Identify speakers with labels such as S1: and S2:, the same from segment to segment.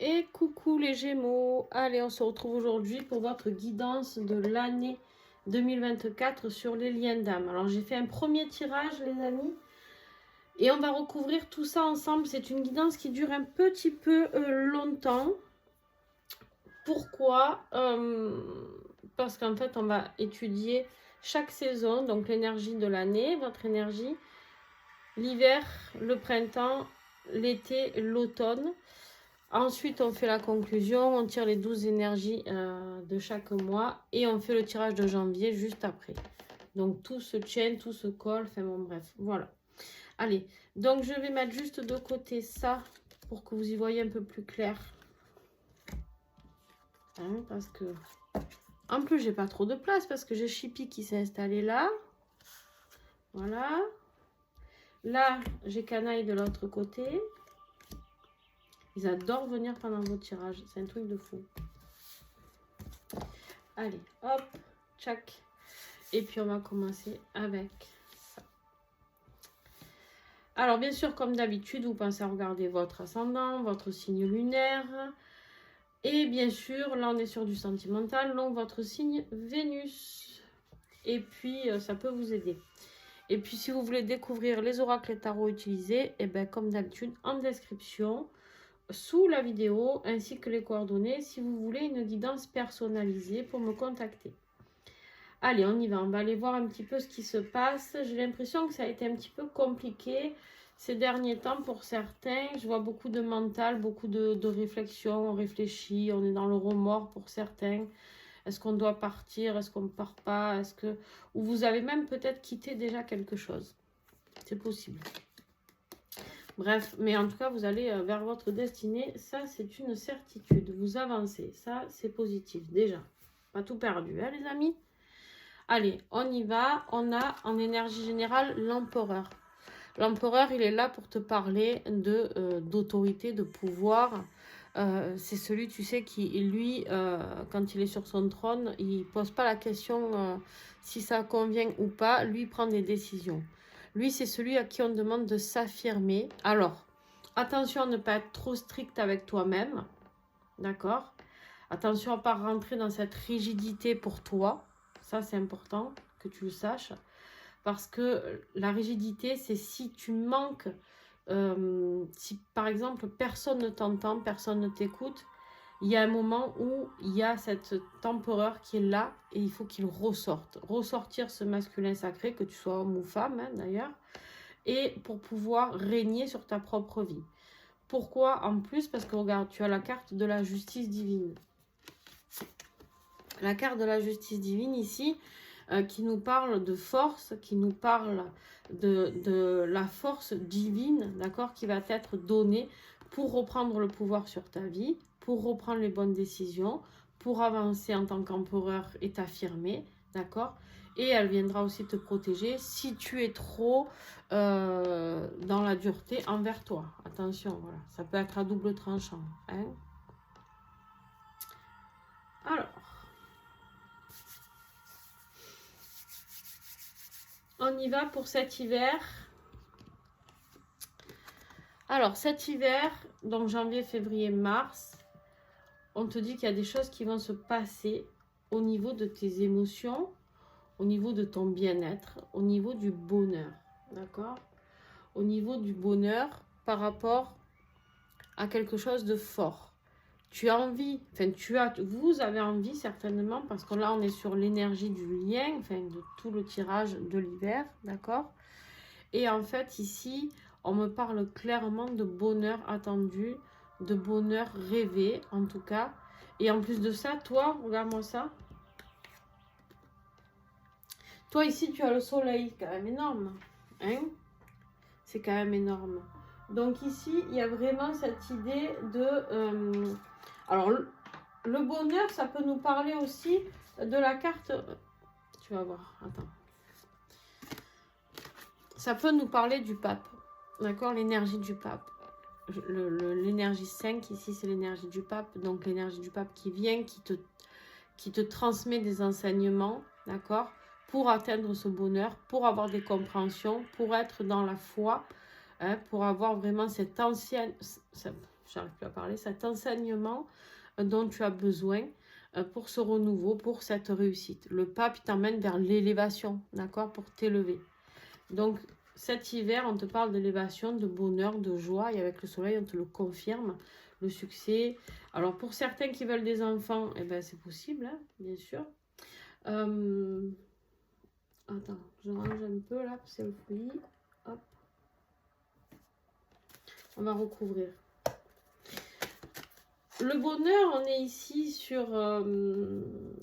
S1: Et coucou les Gémeaux, allez on se retrouve aujourd'hui pour votre guidance de l'année 2024 sur les liens d'âme. Alors j'ai fait un premier tirage les amis et on va recouvrir tout ça ensemble. C'est une guidance qui dure un petit peu longtemps. Pourquoi parce qu'en fait on va étudier chaque saison, donc l'énergie de l'année, votre énergie, l'hiver, le printemps, l'été, l'automne. Ensuite, on fait la conclusion, on tire les 12 énergies de chaque mois et on fait le tirage de janvier juste après. Donc, tout se tient, tout se colle, enfin bon, bref, voilà. Allez, donc je vais mettre juste de côté ça pour que vous y voyez un peu plus clair. Hein, parce que, en plus, j'ai pas trop de place parce que j'ai Chippy qui s'est installé là. Voilà. Là, j'ai Canaille de l'autre côté. Ils adorent venir pendant vos tirages. C'est un truc de fou. Allez, hop, tchac. Et puis, on va commencer avec ça. Alors, bien sûr, comme d'habitude, vous pensez à regarder votre ascendant, votre signe lunaire. Et bien sûr, là, on est sur du sentimental, donc votre signe Vénus. Et puis, ça peut vous aider. Et puis, si vous voulez découvrir les oracles et tarots utilisés, et bien, comme d'habitude, en description, sous la vidéo, ainsi que les coordonnées, si vous voulez une guidance personnalisée pour me contacter. Allez, on y va, on va aller voir un petit peu ce qui se passe. J'ai l'impression que ça a été un petit peu compliqué ces derniers temps pour certains. Je vois beaucoup de mental, beaucoup de réflexion, on réfléchit, on est dans le remords pour certains. Est-ce qu'on doit partir? Est-ce qu'on ne part pas? Est-ce que... Ou vous avez même peut-être quitté déjà quelque chose. C'est possible. Bref, mais en tout cas, vous allez vers votre destinée. Ça, c'est une certitude. Vous avancez. Ça, c'est positif. Déjà, pas tout perdu, hein, les amis? Allez, on y va. On a en énergie générale l'empereur. L'empereur, il est là pour te parler d'autorité, de pouvoir. C'est celui, tu sais, qui, lui, quand il est sur son trône, il ne pose pas la question si ça convient ou pas. Lui, il prend des décisions. Lui, c'est celui à qui on demande de s'affirmer. Alors, attention à ne pas être trop strict avec toi-même. D'accord? Attention à ne pas rentrer dans cette rigidité pour toi. Ça, c'est important que tu le saches. Parce que la rigidité, c'est si tu manques, si par exemple, personne ne t'entend, personne ne t'écoute, il y a un moment où il y a cet empereur qui est là et il faut qu'il ressorte. Ressortir ce masculin sacré, que tu sois homme ou femme, hein, d'ailleurs, et pour pouvoir régner sur ta propre vie. Pourquoi? En plus, parce que regarde, tu as la carte de la justice divine. La carte de la justice divine ici, qui nous parle de force, qui nous parle de la force divine, d'accord, qui va t'être donnée pour reprendre le pouvoir sur ta vie, pour reprendre les bonnes décisions, pour avancer en tant qu'empereur et t'affirmer, d'accord. Et elle viendra aussi te protéger si tu es trop dans la dureté envers toi. Attention, voilà, ça peut être à double tranchant. Hein. Alors, on y va pour cet hiver. Alors, cet hiver, donc janvier, février, mars, on te dit qu'il y a des choses qui vont se passer au niveau de tes émotions, au niveau de ton bien-être, au niveau du bonheur, d'accord? Au niveau du bonheur par rapport à quelque chose de fort. Tu as envie, enfin vous avez envie certainement, parce que là on est sur l'énergie du lien, enfin de tout le tirage de l'hiver, d'accord? Et en fait ici, on me parle clairement de bonheur attendu, de bonheur rêvé en tout cas. Et en plus de ça, toi, regarde-moi ça. Toi ici, tu as le soleil, quand même énorme. Hein? C'est quand même énorme. Donc ici, il y a vraiment cette idée de... alors, le bonheur, ça peut nous parler aussi de la carte... Tu vas voir, attends. Ça peut nous parler du pape. D'accord? L'énergie du pape. L'énergie 5, ici, c'est l'énergie du pape. Donc, l'énergie du pape qui vient, qui te transmet des enseignements, d'accord? Pour atteindre ce bonheur, pour avoir des compréhensions, pour être dans la foi, hein, pour avoir vraiment cette ancienne... j'arrive plus à parler, cet enseignement dont tu as besoin pour ce renouveau, pour cette réussite. Le pape, il t'emmène vers l'élévation, d'accord, pour t'élever. Donc, cet hiver, on te parle d'élévation, de bonheur, de joie, et avec le soleil, on te le confirme, le succès. Alors, pour certains qui veulent des enfants, eh ben, c'est possible, hein, bien sûr. Attends, je range un peu là, c'est le fouillis. Hop. On va recouvrir. Le bonheur, on est ici sur...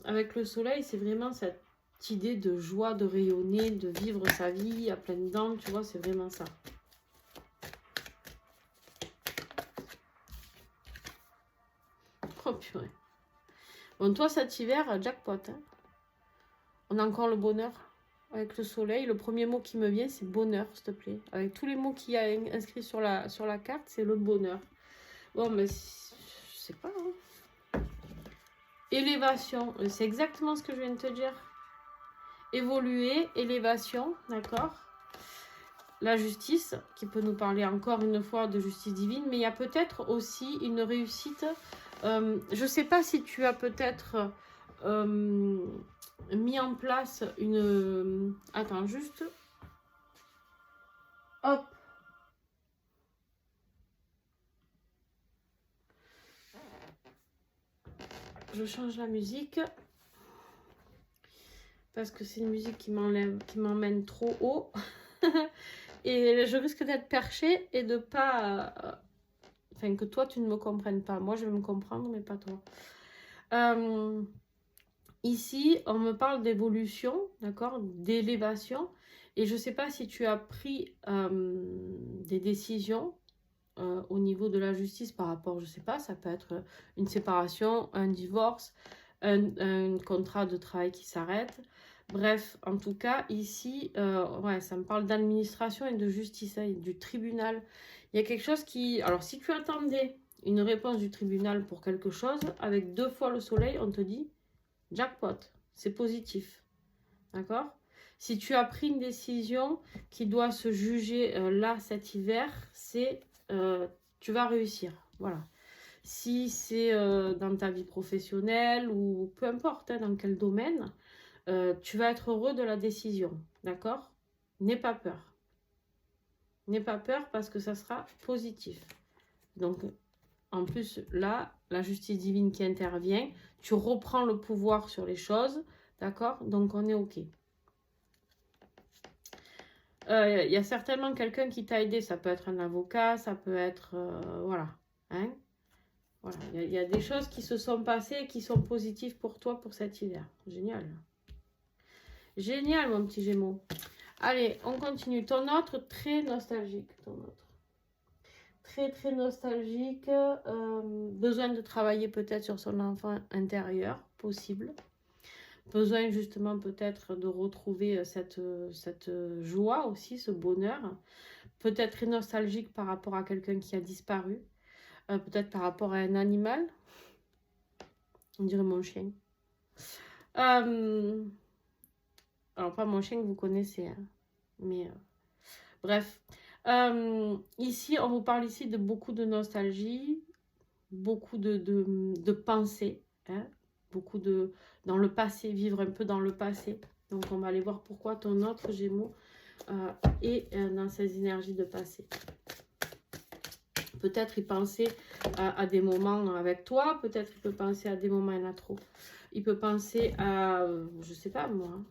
S1: avec le soleil, c'est vraiment cette idée de joie, de rayonner, de vivre sa vie à pleines dents, tu vois, c'est vraiment ça. Oh purée. Bon, toi, cet hiver, jackpot, hein. On a encore le bonheur avec le soleil. Le premier mot qui me vient, c'est bonheur, s'il te plaît. Avec tous les mots qu'il y a inscrits sur la carte, c'est le bonheur. Bon, mais je sais pas, hein. Élévation, c'est exactement ce que je viens de te dire. Évoluer, élévation, d'accord. La justice, qui peut nous parler encore une fois de justice divine, mais il y a peut-être aussi une réussite. Je ne sais pas si tu as peut-être mis en place une... Attends, juste... Hop. Je change la musique. Parce que c'est une musique qui m'emmène trop haut. Et je risque d'être perchée et de pas... Enfin, que toi, tu ne me comprennes pas. Moi, je vais me comprendre, mais pas toi. Ici, on me parle d'évolution, d'accord, d'élévation. Et je ne sais pas si tu as pris des décisions au niveau de la justice par rapport, je ne sais pas, ça peut être une séparation, un divorce, un contrat de travail qui s'arrête. Bref, en tout cas, ici, ouais, ça me parle d'administration et de justice, hein, et du tribunal. Il y a quelque chose qui... Alors, si tu attendais une réponse du tribunal pour quelque chose, avec 2 fois le soleil, on te dit jackpot, c'est positif. D'accord? Si tu as pris une décision qui doit se juger là, cet hiver, c'est tu vas réussir. Voilà. Si c'est dans ta vie professionnelle ou peu importe hein, dans quel domaine, tu vas être heureux de la décision. D'accord? N'aie pas peur. N'aie pas peur parce que ça sera positif. Donc, en plus, là, la justice divine qui intervient, tu reprends le pouvoir sur les choses. D'accord? Donc, on est OK. Il y a certainement quelqu'un qui t'a aidé. Ça peut être un avocat, ça peut être... voilà. Hein? Voilà. Il y a des choses qui se sont passées et qui sont positives pour toi pour cet hiver. Génial. Génial, mon petit Gémeaux. Allez, on continue. Ton autre, très nostalgique. Ton autre. Très, très nostalgique. Besoin de travailler peut-être sur son enfant intérieur. Possible. Besoin justement peut-être de retrouver cette joie aussi, ce bonheur. Peut-être très nostalgique par rapport à quelqu'un qui a disparu. Peut-être par rapport à un animal. On dirait mon chien. Alors pas mon chien que vous connaissez. Hein, mais bref. Ici, on vous parle ici de beaucoup de nostalgie. Beaucoup de pensées. Hein, beaucoup de... Dans le passé, vivre un peu dans le passé. Donc, on va aller voir pourquoi ton autre Gémeaux est dans ces énergies de passé. Peut-être il pensait à des moments avec toi. Peut-être il peut penser à des moments, il y en a trop. Il peut penser à, je sais pas moi. Hein,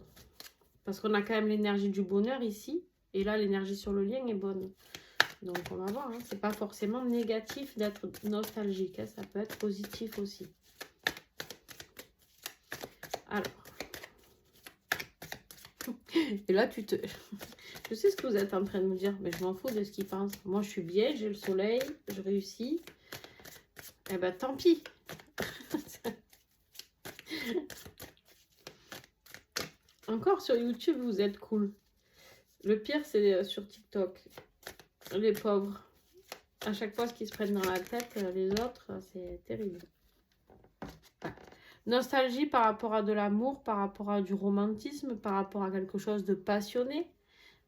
S1: parce qu'on a quand même l'énergie du bonheur ici. Et là, l'énergie sur le lien est bonne. Donc, on va voir. Hein, c'est pas forcément négatif d'être nostalgique. Hein, ça peut être positif aussi. Alors. Et là, tu te... Je sais ce que vous êtes en train de me dire, mais je m'en fous de ce qu'ils pensent. Moi, je suis bien, j'ai le soleil, je réussis. Eh ben, tant pis. Encore sur YouTube, vous êtes cool. Le pire, c'est sur TikTok. Les pauvres. À chaque fois, ce qu'ils se prennent dans la tête, les autres, c'est terrible. Ouais. Nostalgie par rapport à de l'amour, par rapport à du romantisme, par rapport à quelque chose de passionné.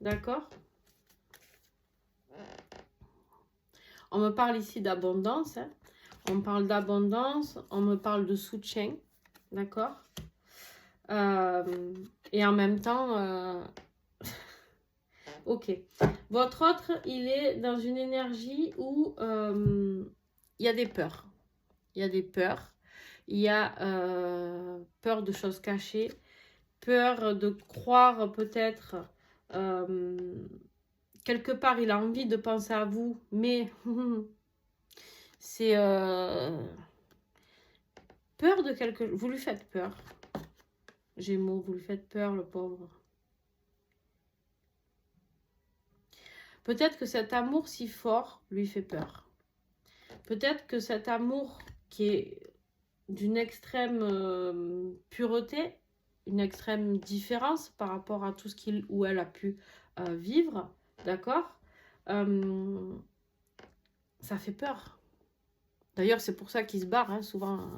S1: D'accord? On me parle ici d'abondance. Hein. On parle d'abondance, on me parle de soutien. D'accord. Et en même temps, ok. Votre autre, il est dans une énergie où il y a des peurs. Il y a des peurs. Il y a peur de choses cachées. Peur de croire peut-être... quelque part, il a envie de penser à vous, mais c'est peur de quelque chose. Vous lui faites peur. Gémeaux, vous lui faites peur, le pauvre. Peut-être que cet amour si fort lui fait peur. Peut-être que cet amour qui est d'une extrême pureté, une extrême différence par rapport à tout ce qu'il ou elle a pu vivre, d'accord, ça fait peur. D'ailleurs, c'est pour ça qu'ils se barrent hein, souvent,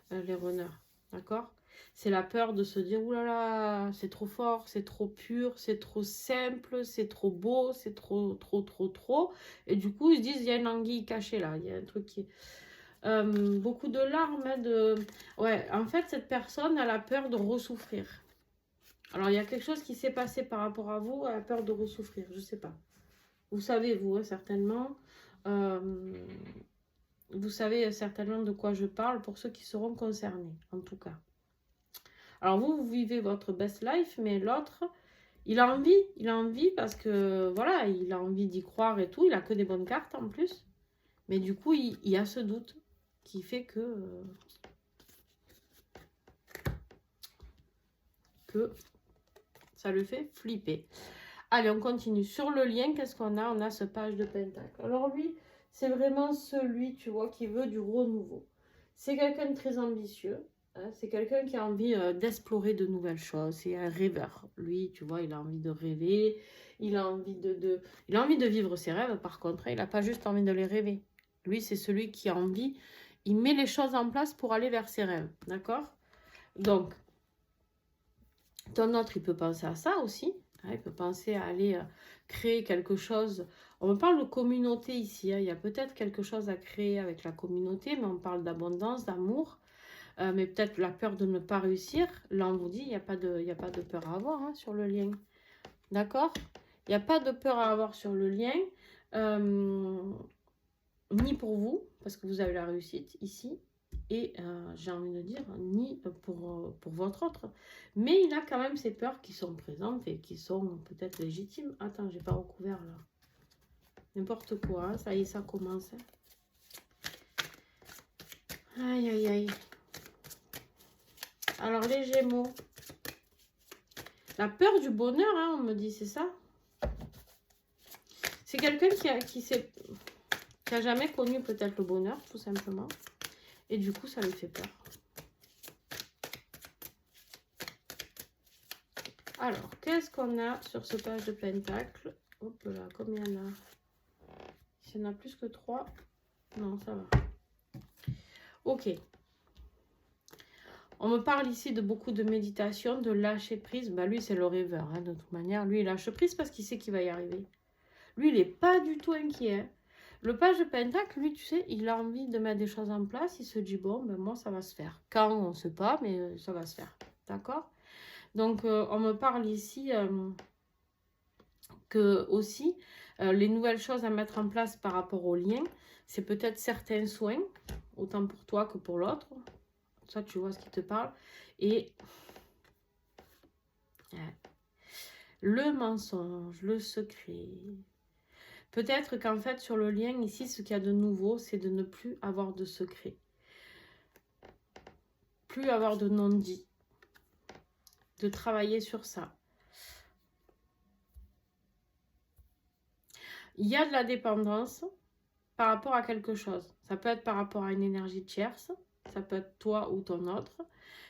S1: les runners, d'accord. C'est la peur de se dire, oulala, c'est trop fort, c'est trop pur, c'est trop simple, c'est trop beau, c'est trop. Et du coup, ils se disent, il y a une anguille cachée là, il y a un truc qui... beaucoup de larmes, hein, ouais, en fait, cette personne, elle a peur de ressouffrir. Alors, il y a quelque chose qui s'est passé par rapport à vous, elle a peur de ressouffrir, je sais pas. Vous savez, vous, hein, certainement. Vous savez certainement de quoi je parle pour ceux qui seront concernés, en tout cas. Alors vous vivez votre best life, mais l'autre, il a envie parce que, voilà, il a envie d'y croire et tout, il a que des bonnes cartes en plus. Mais du coup, il y a ce doute qui fait que ça le fait flipper. Allez, on continue. Sur le lien, qu'est-ce qu'on a? On a ce page de pentacle. Alors lui, c'est vraiment celui, tu vois, qui veut du renouveau. C'est quelqu'un de très ambitieux. Hein, c'est quelqu'un qui a envie d'explorer de nouvelles choses. C'est un rêveur. Lui, tu vois, il a envie de rêver. Il a envie il a envie de vivre ses rêves, par contre. Hein, il n'a pas juste envie de les rêver. Lui, c'est celui qui a envie. Il met les choses en place pour aller vers ses rêves. D'accord? Donc, ton autre, il peut penser à ça aussi. Hein, il peut penser à aller créer quelque chose. On me parle de communauté ici. Hein. Il y a peut-être quelque chose à créer avec la communauté, mais on parle d'abondance, d'amour. Mais peut-être la peur de ne pas réussir. Là, on vous dit, il n'y a pas de peur à avoir hein, sur le lien. D'accord? Il n'y a pas de peur à avoir sur le lien. Ni pour vous, parce que vous avez la réussite ici. Et j'ai envie de dire, ni pour votre autre. Mais il a quand même ces peurs qui sont présentes et qui sont peut-être légitimes. Attends, j'ai pas recouvert là. N'importe quoi, hein, ça y est, ça commence. Hein. Aïe, aïe, aïe. Alors, les Gémeaux. La peur du bonheur, hein, on me dit, c'est ça? C'est quelqu'un qui a jamais connu peut-être le bonheur, tout simplement. Et du coup, ça lui fait peur. Alors, qu'est-ce qu'on a sur ce page de pentacle? Hop là, combien il y en a? S'il y en a plus que 3, non, ça va. Ok. On me parle ici de beaucoup de méditation, de lâcher prise. Bah, lui, c'est le rêveur, hein, de toute manière. Lui, il lâche prise parce qu'il sait qu'il va y arriver. Lui, il n'est pas du tout inquiet. Le page de pentacle, lui, tu sais, il a envie de mettre des choses en place. Il se dit, bon, ben moi, ça va se faire. Quand, on ne sait pas, mais ça va se faire. D'accord? Donc, on me parle ici que aussi, les nouvelles choses à mettre en place par rapport au lien, c'est peut-être certains soins, autant pour toi que pour l'autre. Ça, tu vois ce qui te parle. Et le mensonge, le secret. Peut-être qu'en fait, sur le lien, ici, ce qu'il y a de nouveau, c'est de ne plus avoir de secret. Plus avoir de non-dit. De travailler sur ça. Il y a de la dépendance par rapport à quelque chose. Ça peut être par rapport à une énergie tierce. Ça peut être toi ou ton autre.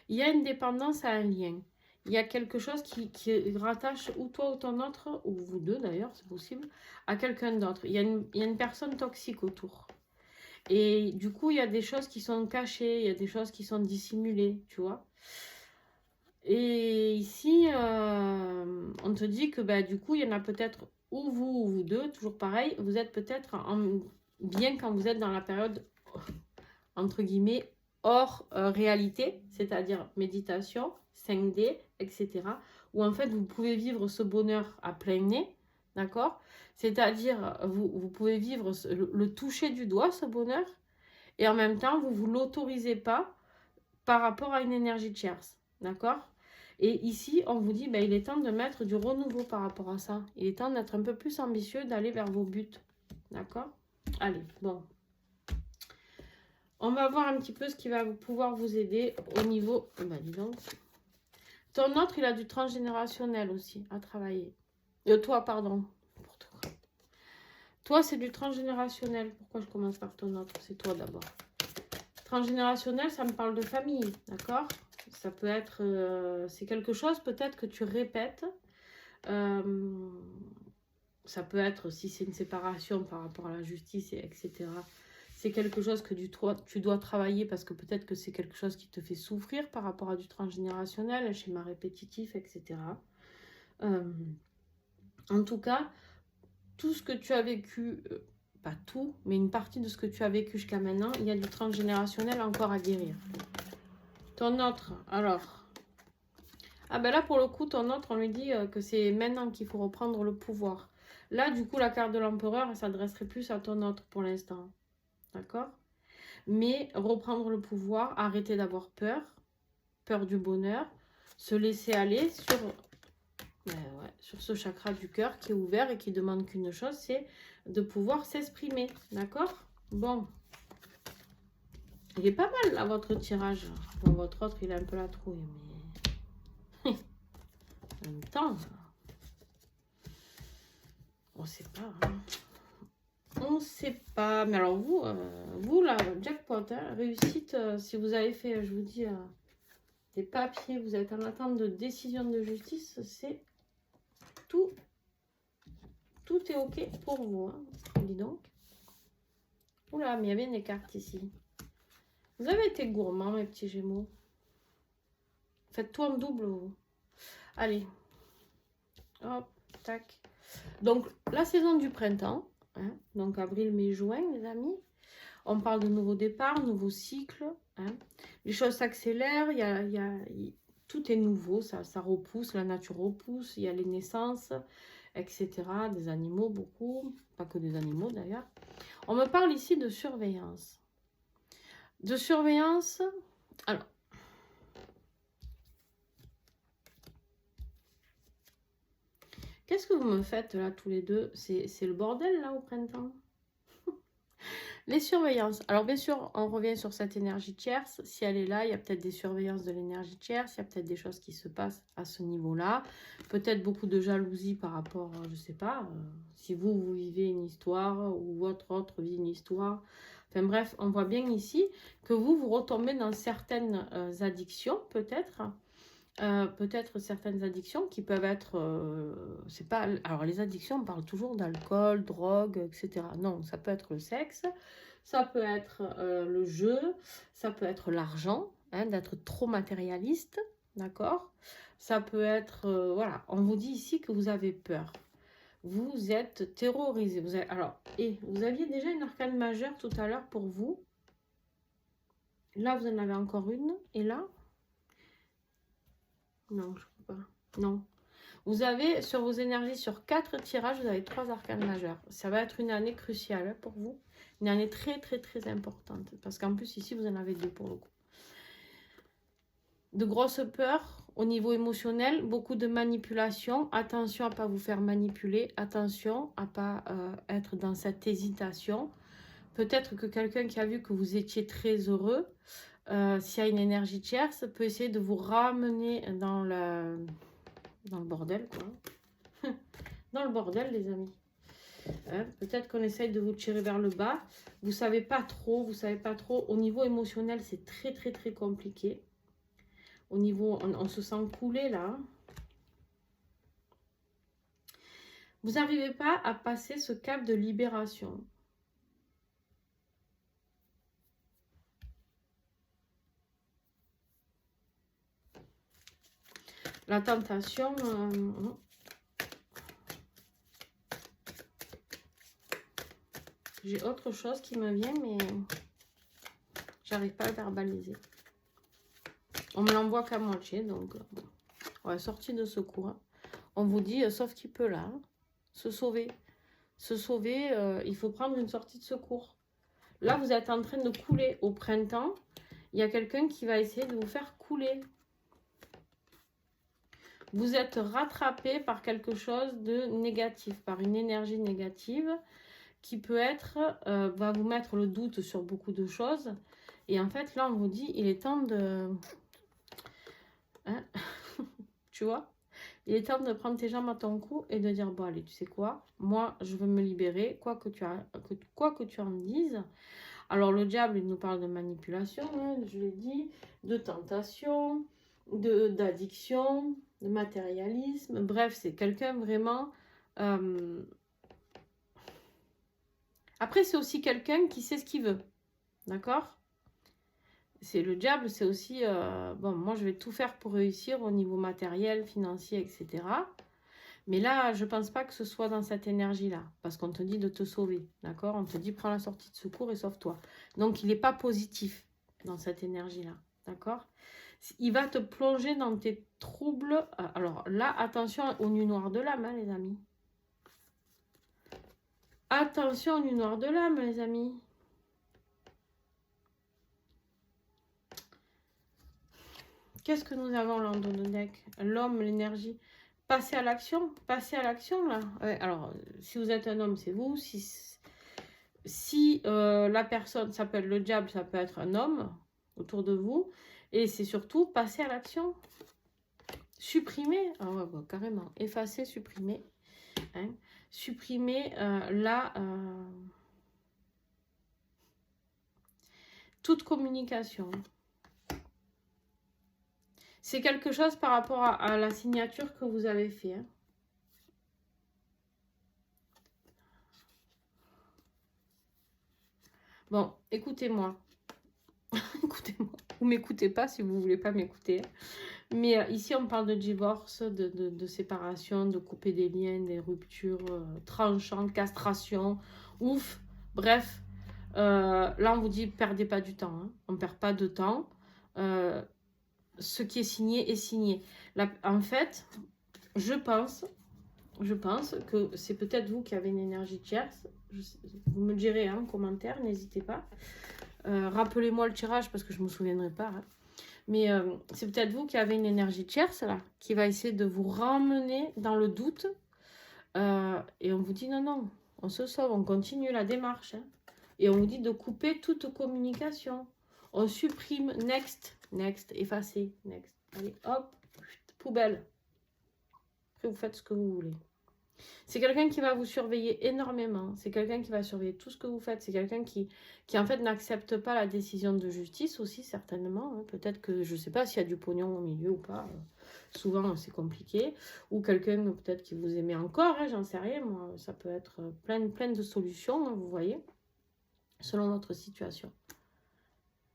S1: Il y a une dépendance à un lien. Il y a quelque chose qui rattache ou toi ou ton autre, ou vous deux d'ailleurs, c'est possible, à quelqu'un d'autre. Il y a une personne toxique autour. Et du coup, il y a des choses qui sont cachées, il y a des choses qui sont dissimulées, tu vois. Et ici, on te dit que bah, du coup, il y en a peut-être ou vous deux, toujours pareil, vous êtes peut-être bien quand vous êtes dans la période, entre guillemets, hors réalité, c'est-à-dire méditation, 5D, etc. Où en fait, vous pouvez vivre ce bonheur à plein nez, d'accord? C'est-à-dire, vous pouvez vivre le toucher du doigt, ce bonheur, et en même temps, vous ne vous l'autorisez pas par rapport à une énergie tierce, d'accord? Et ici, on vous dit, ben, il est temps de mettre du renouveau par rapport à ça. Il est temps d'être un peu plus ambitieux, d'aller vers vos buts, d'accord? Allez, bon. On va voir un petit peu ce qui va pouvoir vous aider au niveau... Ben, dis donc. Ton autre, il a du transgénérationnel aussi à travailler. Toi, pardon. Toi, c'est du transgénérationnel. Pourquoi je commence par ton autre? C'est toi d'abord. Transgénérationnel, ça me parle de famille, d'accord? Ça peut être... c'est quelque chose peut-être que tu répètes. Ça peut être, si c'est une séparation par rapport à la justice, etc. C'est quelque chose que tu dois travailler parce que peut-être que c'est quelque chose qui te fait souffrir par rapport à du transgénérationnel, un schéma répétitif, etc. En tout cas, tout ce que tu as vécu, pas tout, mais une partie de ce que tu as vécu jusqu'à maintenant, il y a du transgénérationnel encore à guérir. Ton autre, alors... Ah ben là, pour le coup, ton autre, on lui dit que c'est maintenant qu'il faut reprendre le pouvoir. Là, du coup, la carte de l'empereur, elle s'adresserait plus à ton autre pour l'instant. D'accord? Mais reprendre le pouvoir, arrêter d'avoir peur, peur du bonheur, se laisser aller sur ce chakra du cœur qui est ouvert et qui demande qu'une chose, c'est de pouvoir s'exprimer. D'accord? Bon. Il est pas mal, là, votre tirage. Bon, votre autre, il a un peu la trouille, mais... en même temps... On sait pas, hein. On sait pas. Mais alors vous là, jackpot, hein, réussite, si vous avez fait, je vous dis, des papiers, vous êtes en attente de décision de justice, c'est tout est ok pour vous, hein. Dis donc. Oula, mais il y avait des cartes ici. Vous avez été gourmands, mes petits gémeaux. Faites tout en double, vous. Allez. Hop, tac. Donc, la saison du printemps, hein, donc avril, mai, juin, les amis. On parle de nouveaux départs, nouveaux cycles. Hein. Les choses s'accélèrent, tout est nouveau, ça repousse, la nature repousse, il y a les naissances, etc. Des animaux, beaucoup, pas que des animaux d'ailleurs. On me parle ici de surveillance. De surveillance, alors... Qu'est-ce que vous me faites là tous les deux? C'est le bordel là au printemps? Les surveillances. Alors bien sûr, on revient sur cette énergie tierce. Si elle est là, il y a peut-être des surveillances de l'énergie tierce. Il y a peut-être des choses qui se passent à ce niveau-là. Peut-être beaucoup de jalousie par rapport, je ne sais pas, si vous vivez une histoire ou votre autre vit une histoire. Enfin bref, on voit bien ici que vous retombez dans certaines addictions, peut-être. Peut-être certaines addictions qui peuvent être, c'est pas, alors les addictions, on parle toujours d'alcool, drogue, etc. Non, ça peut être le sexe, ça peut être le jeu, ça peut être l'argent, hein, d'être trop matérialiste, d'accord? Ça peut être, voilà, on vous dit ici que vous avez peur, vous êtes terrorisé, alors, et vous aviez déjà une arcane majeure tout à l'heure pour vous, là vous en avez encore une, et là, non, je ne crois pas. Non. Vous avez, sur vos énergies, sur 4 tirages, vous avez 3 arcanes majeurs. Ça va être une année cruciale pour vous. Une année très, très, très importante. Parce qu'en plus, ici, vous en avez 2 pour le coup. De grosses peurs au niveau émotionnel, beaucoup de manipulation. Attention à ne pas vous faire manipuler. Attention à ne pas être dans cette hésitation. Peut-être que quelqu'un qui a vu que vous étiez très heureux, s'il y a une énergie tierce, peut essayer de vous ramener dans le bordel, quoi. Dans le bordel, les amis. Hein, peut-être qu'on essaye de vous tirer vers le bas. Vous savez pas trop, Au niveau émotionnel, c'est très, très, très compliqué. Au niveau, on se sent couler, là. Vous n'arrivez pas à passer ce cap de libération. La tentation... J'ai autre chose qui me vient, mais j'arrive pas à le verbaliser. On me l'envoie qu'à moitié, donc ouais, sortie de secours. Hein. On vous dit, sauf qui peut là, hein, se sauver. Se sauver, il faut prendre une sortie de secours. Là, vous êtes en train de couler. Au printemps, il y a quelqu'un qui va essayer de vous faire couler. Vous êtes rattrapé par quelque chose de négatif, par une énergie négative qui peut être, va vous mettre le doute sur beaucoup de choses. Et en fait, là, on vous dit, il est temps de... Hein tu vois, il est temps de prendre tes jambes à ton cou et de dire, bon, allez, tu sais quoi, moi, je veux me libérer, quoi que tu en dises. Alors, le diable, il nous parle de manipulation, hein, je l'ai dit, de tentation, d'addiction, de matérialisme. Bref, c'est quelqu'un vraiment... Après, c'est aussi quelqu'un qui sait ce qu'il veut. D'accord? C'est le diable, c'est aussi... bon, moi, je vais tout faire pour réussir au niveau matériel, financier, etc. Mais là, je ne pense pas que ce soit dans cette énergie-là. Parce qu'on te dit de te sauver. D'accord? On te dit, prends la sortie de secours et sauve-toi. Donc, il n'est pas positif dans cette énergie-là. D'accord? Il va te plonger dans tes troubles. Alors là, attention aux nuits noires de l'âme, hein, les amis. Attention aux nuits noires de l'âme, les amis. Qu'est-ce que nous avons là dans le deck? L'homme, l'énergie. Passez à l'action. Passez à l'action, là. Ouais, alors, si vous êtes un homme, c'est vous. Si la personne s'appelle le diable, ça peut être un homme autour de vous. Et c'est surtout passer à l'action. Supprimer. Ah ouais, bah, carrément. Effacer, supprimer. Hein. Supprimer toute communication. C'est quelque chose par rapport à la signature que vous avez fait. Hein. Bon, écoutez-moi. Écoutez-moi. Vous m'écoutez pas si vous voulez pas m'écouter. Mais ici, on parle de divorce, de séparation, de couper des liens, des ruptures tranchantes, castration, ouf. Bref, là, on vous dit, perdez pas du temps. Hein. On ne perd pas de temps. Ce qui est signé est signé. Là, en fait, je pense que c'est peut-être vous qui avez une énergie tierce. Vous me direz en commentaire, n'hésitez pas. Rappelez-moi le tirage parce que je ne me souviendrai pas. Hein. Mais c'est peut-être vous qui avez une énergie tierce là, qui va essayer de vous ramener dans le doute. Et on vous dit non, non, on se sauve, on continue la démarche. Hein. Et on vous dit de couper toute communication. On supprime, next, effacer, next. Allez, hop, poubelle. Après, vous faites ce que vous voulez. C'est quelqu'un qui va vous surveiller énormément. C'est quelqu'un qui va surveiller tout ce que vous faites. C'est quelqu'un qui en fait n'accepte pas la décision de justice aussi, certainement. Hein. Peut-être que, je ne sais pas s'il y a du pognon au milieu ou pas. Souvent, c'est compliqué. Ou quelqu'un peut-être qui vous aimait encore. Hein, j'en sais rien. Moi, ça peut être plein de solutions, hein, vous voyez, selon votre situation.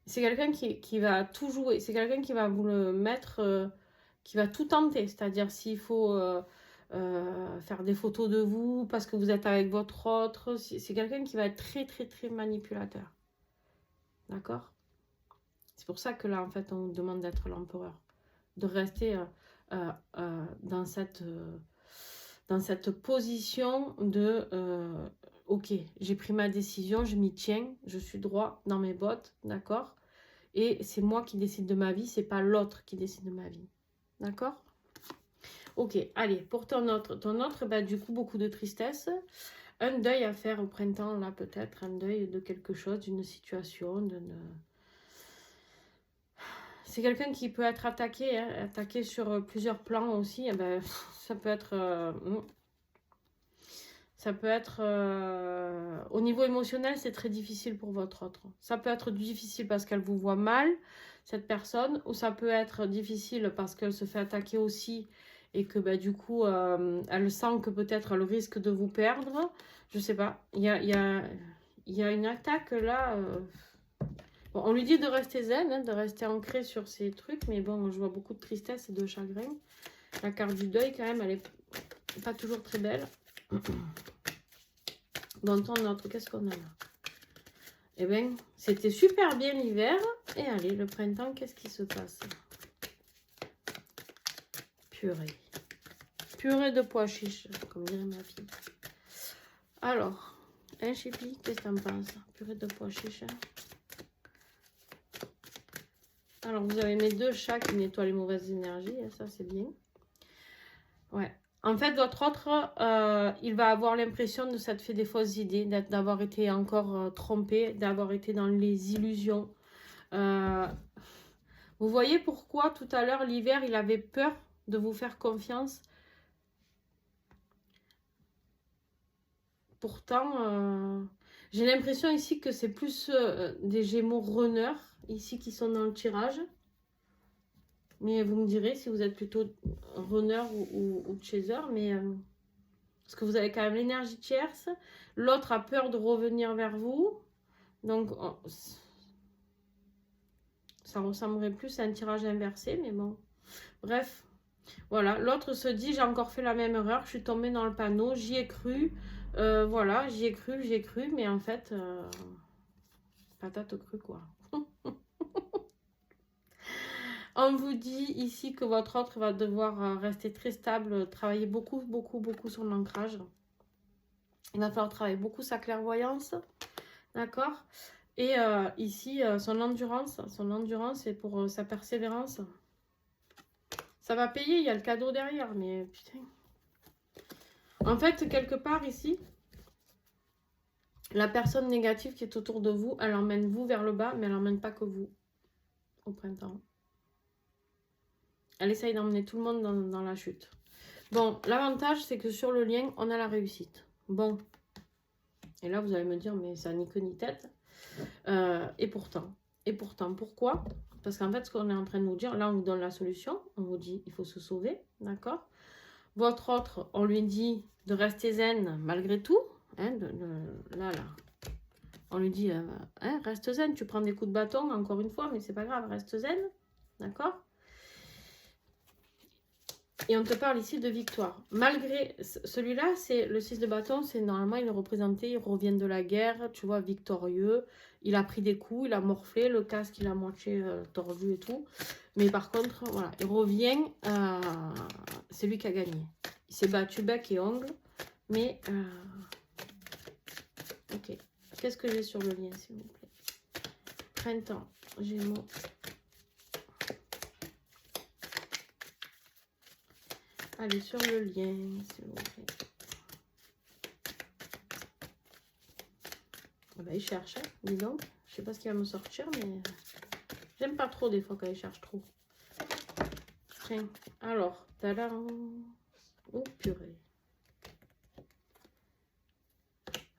S1: C'est quelqu'un qui va tout jouer. C'est quelqu'un qui va vous le mettre... qui va tout tenter. C'est-à-dire s'il faut... faire des photos de vous parce que vous êtes avec votre autre. C'est quelqu'un qui va être très manipulateur. D'accord? C'est pour ça que là, en fait, on vous demande d'être l'empereur. De rester dans cette position de ok, j'ai pris ma décision, je m'y tiens, je suis droit dans mes bottes, d'accord? Et c'est moi qui décide de ma vie, c'est pas l'autre qui décide de ma vie. D'accord? Ok, allez, pour ton autre, bah, du coup, beaucoup de tristesse. Un deuil à faire au printemps, là, peut-être. Un deuil de quelque chose, d'une situation. C'est quelqu'un qui peut être attaqué, hein, attaqué sur plusieurs plans aussi. Et ben, ça peut être... au niveau émotionnel, c'est très difficile pour votre autre. Ça peut être difficile parce qu'elle vous voit mal, cette personne. Ou ça peut être difficile parce qu'elle se fait attaquer aussi... et que bah, du coup, elle sent que peut-être elle risque de vous perdre. Je sais pas. Il y a une attaque là. Bon, on lui dit de rester zen, hein, de rester ancré sur ces trucs. Mais bon, je vois beaucoup de tristesse et de chagrin. La carte du deuil, quand même, elle est pas toujours très belle. Bon, ton autre, qu'est-ce qu'on a là? Eh bien, c'était super bien l'hiver. Et allez, le printemps, qu'est-ce qui se passe? Purée. Purée de pois chiches, comme dirait ma fille. Alors, hein, Chippy, qu'est-ce que t'en penses? Purée de pois chiches. Alors, vous avez mes deux chats qui nettoient les mauvaises énergies. Ça, c'est bien. Ouais. En fait, votre autre, il va avoir l'impression de s'être fait des fausses idées, d'avoir été encore trompé, d'avoir été dans les illusions. Vous voyez pourquoi tout à l'heure, l'hiver, il avait peur de vous faire confiance. Pourtant, j'ai l'impression ici que c'est plus des Gémeaux runners, ici, qui sont dans le tirage. Mais vous me direz si vous êtes plutôt runner ou chaser. Mais parce que vous avez quand même l'énergie tierce. L'autre a peur de revenir vers vous. Donc, ça ressemblerait plus à un tirage inversé. Mais bon, bref. Voilà, l'autre se dit, j'ai encore fait la même erreur. Je suis tombée dans le panneau. J'y ai cru. Voilà, j'y ai cru. Mais en fait, patate crue, quoi. On vous dit ici que votre autre va devoir rester très stable, travailler beaucoup sur l'ancrage. Il va falloir travailler beaucoup sa clairvoyance, d'accord? Et ici, son endurance c'est pour sa persévérance. Ça va payer, il y a le cadeau derrière, mais putain. En fait, quelque part ici, la personne négative qui est autour de vous, elle emmène vous vers le bas, mais elle n'emmène pas que vous au printemps. Elle essaye d'emmener tout le monde dans la chute. Bon, l'avantage, c'est que sur le lien, on a la réussite. Bon. Et là, vous allez me dire, mais ça ni queue ni tête. Et pourtant, pourquoi? Parce qu'en fait, ce qu'on est en train de vous dire, là, on vous donne la solution. On vous dit, il faut se sauver, d'accord? Votre autre, on lui dit de rester zen malgré tout. Hein, là. On lui dit, hein, reste zen, tu prends des coups de bâton, encore une fois, mais c'est pas grave, reste zen, d'accord? Et on te parle ici de victoire. Malgré celui-là, c'est le 6 de bâton, c'est normalement, il est représenté, il revient de la guerre, tu vois, victorieux. Il a pris des coups, il a morflé, le casque, il a moitié tordu et tout. Mais par contre, voilà, il revient, c'est lui qui a gagné. Il s'est battu bec et ongle, mais... ok. Qu'est-ce que j'ai sur le lien, s'il vous plaît? Printemps, Gémeaux. Allez, sur le lien, s'il vous plaît. Ah bah, il cherche, hein, dis donc. Je sais pas ce qu'il va me sortir, mais j'aime pas trop des fois quand il cherche trop. Tiens, alors, tadam. Oh, purée.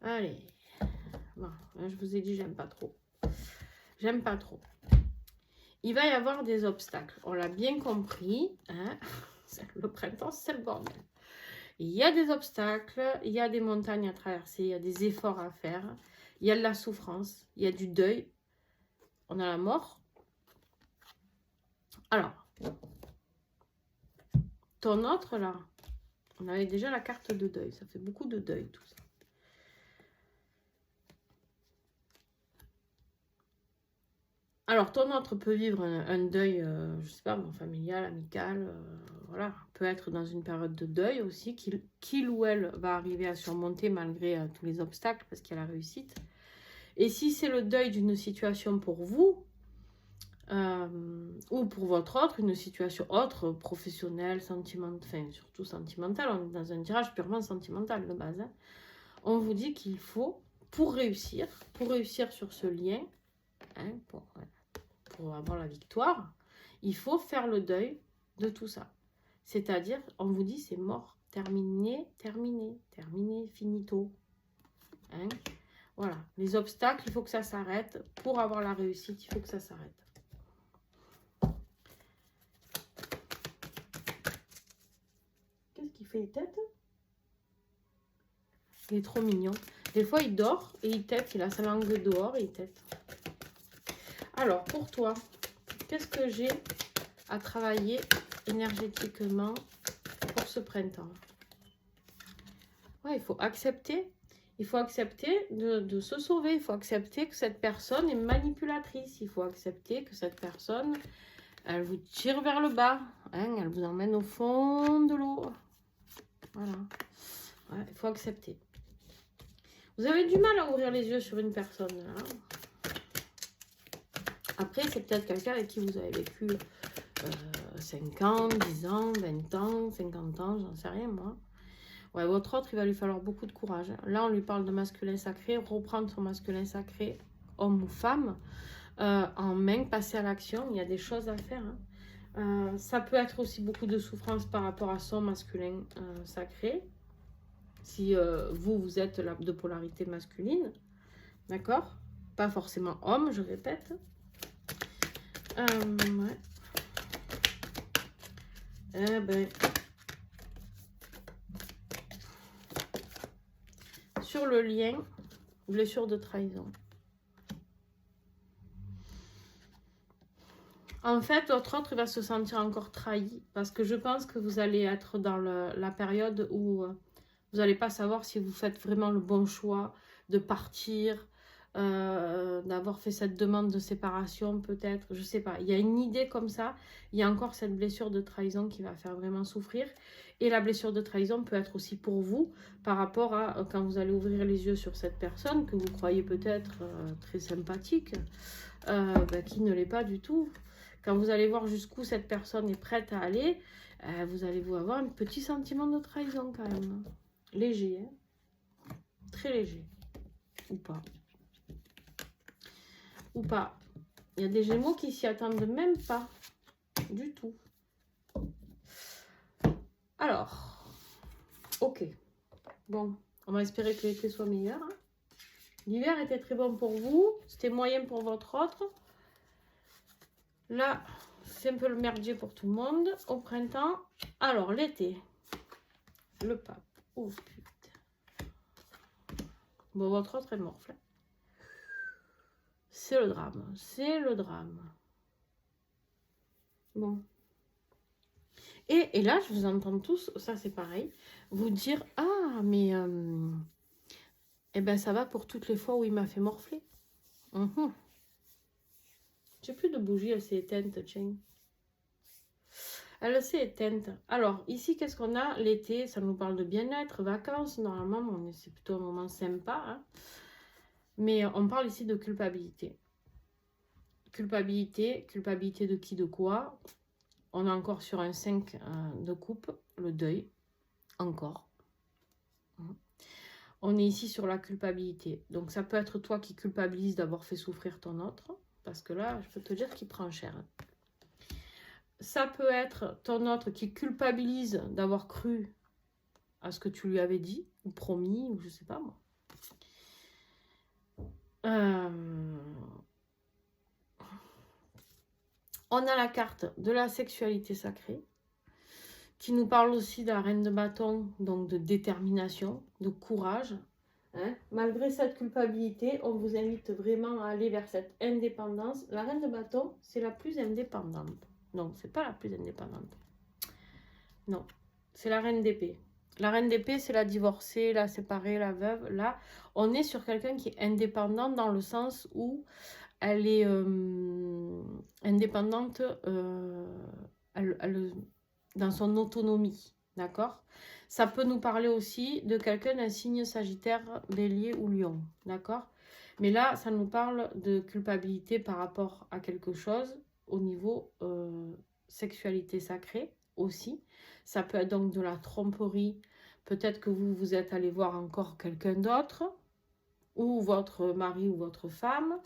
S1: Allez. Bon, je vous ai dit, j'aime pas trop. J'aime pas trop. Il va y avoir des obstacles. On l'a bien compris, hein. Le printemps, c'est le bordel. Il y a des obstacles, il y a des montagnes à traverser, il y a des efforts à faire, il y a de la souffrance, il y a du deuil, on a la mort. Alors, ton autre là, on avait déjà la carte de deuil, ça fait beaucoup de deuil tout ça. Alors, ton autre peut vivre un deuil, je sais pas, familial, amical, voilà, peut être dans une période de deuil aussi, qu'il ou elle va arriver à surmonter malgré tous les obstacles, parce qu'il y a la réussite. Et si c'est le deuil d'une situation pour vous, ou pour votre autre, une situation autre, professionnelle, sentimentale, enfin surtout sentimentale, on est dans un tirage purement sentimental de base, hein. On vous dit qu'il faut, pour réussir sur ce lien, hein, pour avoir la victoire, il faut faire le deuil de tout ça. C'est-à-dire, on vous dit c'est mort, terminé, finito. Hein? Voilà, les obstacles, il faut que ça s'arrête. Pour avoir la réussite, il faut que ça s'arrête. Qu'est-ce qu'il fait, il tête? Il est trop mignon. Des fois, il dort et il tête. Il a sa langue dehors et il tête. Alors, pour toi, qu'est-ce que j'ai à travailler énergétiquement pour ce printemps? Ouais, il faut accepter. Il faut accepter de se sauver. Il faut accepter que cette personne est manipulatrice. Il faut accepter que cette personne, elle vous tire vers le bas. Hein, elle vous emmène au fond de l'eau. Voilà. Ouais, il faut accepter. Vous avez du mal à ouvrir les yeux sur une personne. Hein. Après, c'est peut-être quelqu'un avec qui vous avez vécu 5 ans, 10 ans, 20 ans, 50 ans, j'en sais rien moi. Ouais, votre autre, il va lui falloir beaucoup de courage. Là, on lui parle de masculin sacré, reprendre son masculin sacré, homme ou femme, en main, passer à l'action. Il y a des choses à faire. Hein. Ça peut être aussi beaucoup de souffrance par rapport à son masculin sacré. Si vous êtes de polarité masculine, d'accord? Pas forcément homme, je répète. Ouais. Eh ben, sur le lien, blessure de trahison. En fait, votre autre il va se sentir encore trahi parce que je pense que vous allez être dans la période où vous n'allez pas savoir si vous faites vraiment le bon choix de partir, d'avoir fait cette demande de séparation peut-être, je ne sais pas. Il y a une idée comme ça, il y a encore cette blessure de trahison qui va faire vraiment souffrir. Et la blessure de trahison peut être aussi pour vous par rapport à quand vous allez ouvrir les yeux sur cette personne que vous croyez peut-être très sympathique, qui ne l'est pas du tout. Quand vous allez voir jusqu'où cette personne est prête à aller, vous allez vous avoir un petit sentiment de trahison quand même. Léger, hein? Très léger. Ou pas. Ou pas. Il y a des Gémeaux qui s'y attendent même pas. Du tout. Alors. Ok. Bon. On va espérer que l'été soit meilleur. Hein. L'hiver était très bon pour vous. C'était moyen pour votre autre. Là, c'est un peu le merdier pour tout le monde. Au printemps. Alors, l'été. Le pape. Oh putain. Bon, votre autre est morfle. C'est le drame. C'est le drame. Bon. Et là, je vous entends tous, ça c'est pareil, vous dire « Ah, mais eh ben, ça va pour toutes les fois où il m'a fait morfler. J'ai plus de bougie, elle s'est éteinte, tiens. Elle s'est éteinte. Alors, ici, qu'est-ce qu'on a? L'été, ça nous parle de bien-être, vacances. Normalement, c'est plutôt un moment sympa. Hein. Mais on parle ici de culpabilité. Culpabilité de qui, de quoi? On est encore sur un 5 de coupe, le deuil. Encore. On est ici sur la culpabilité. Donc, ça peut être toi qui culpabilise d'avoir fait souffrir ton autre. Parce que là, je peux te dire qu'il prend cher. Ça peut être ton autre qui culpabilise d'avoir cru à ce que tu lui avais dit, ou promis, ou je sais pas moi. On a la carte de la sexualité sacrée, qui nous parle aussi de la reine de bâton, donc de détermination, de courage. Hein. Malgré cette culpabilité, on vous invite vraiment à aller vers cette indépendance. La reine de bâton, c'est la plus indépendante. Non, c'est pas la plus indépendante. Non, c'est la reine d'épée. La reine d'épée, c'est la divorcée, la séparée, la veuve. Là, on est sur quelqu'un qui est indépendant dans le sens où elle est indépendante dans son autonomie. D'accord? Ça peut nous parler aussi de quelqu'un d'un signe Sagittaire, Bélier ou Lion. D'accord? Mais là, ça nous parle de culpabilité par rapport à quelque chose au niveau sexualité sacrée aussi. Ça peut être donc de la tromperie. Peut-être que vous êtes allé voir encore quelqu'un d'autre, ou votre mari ou votre femme,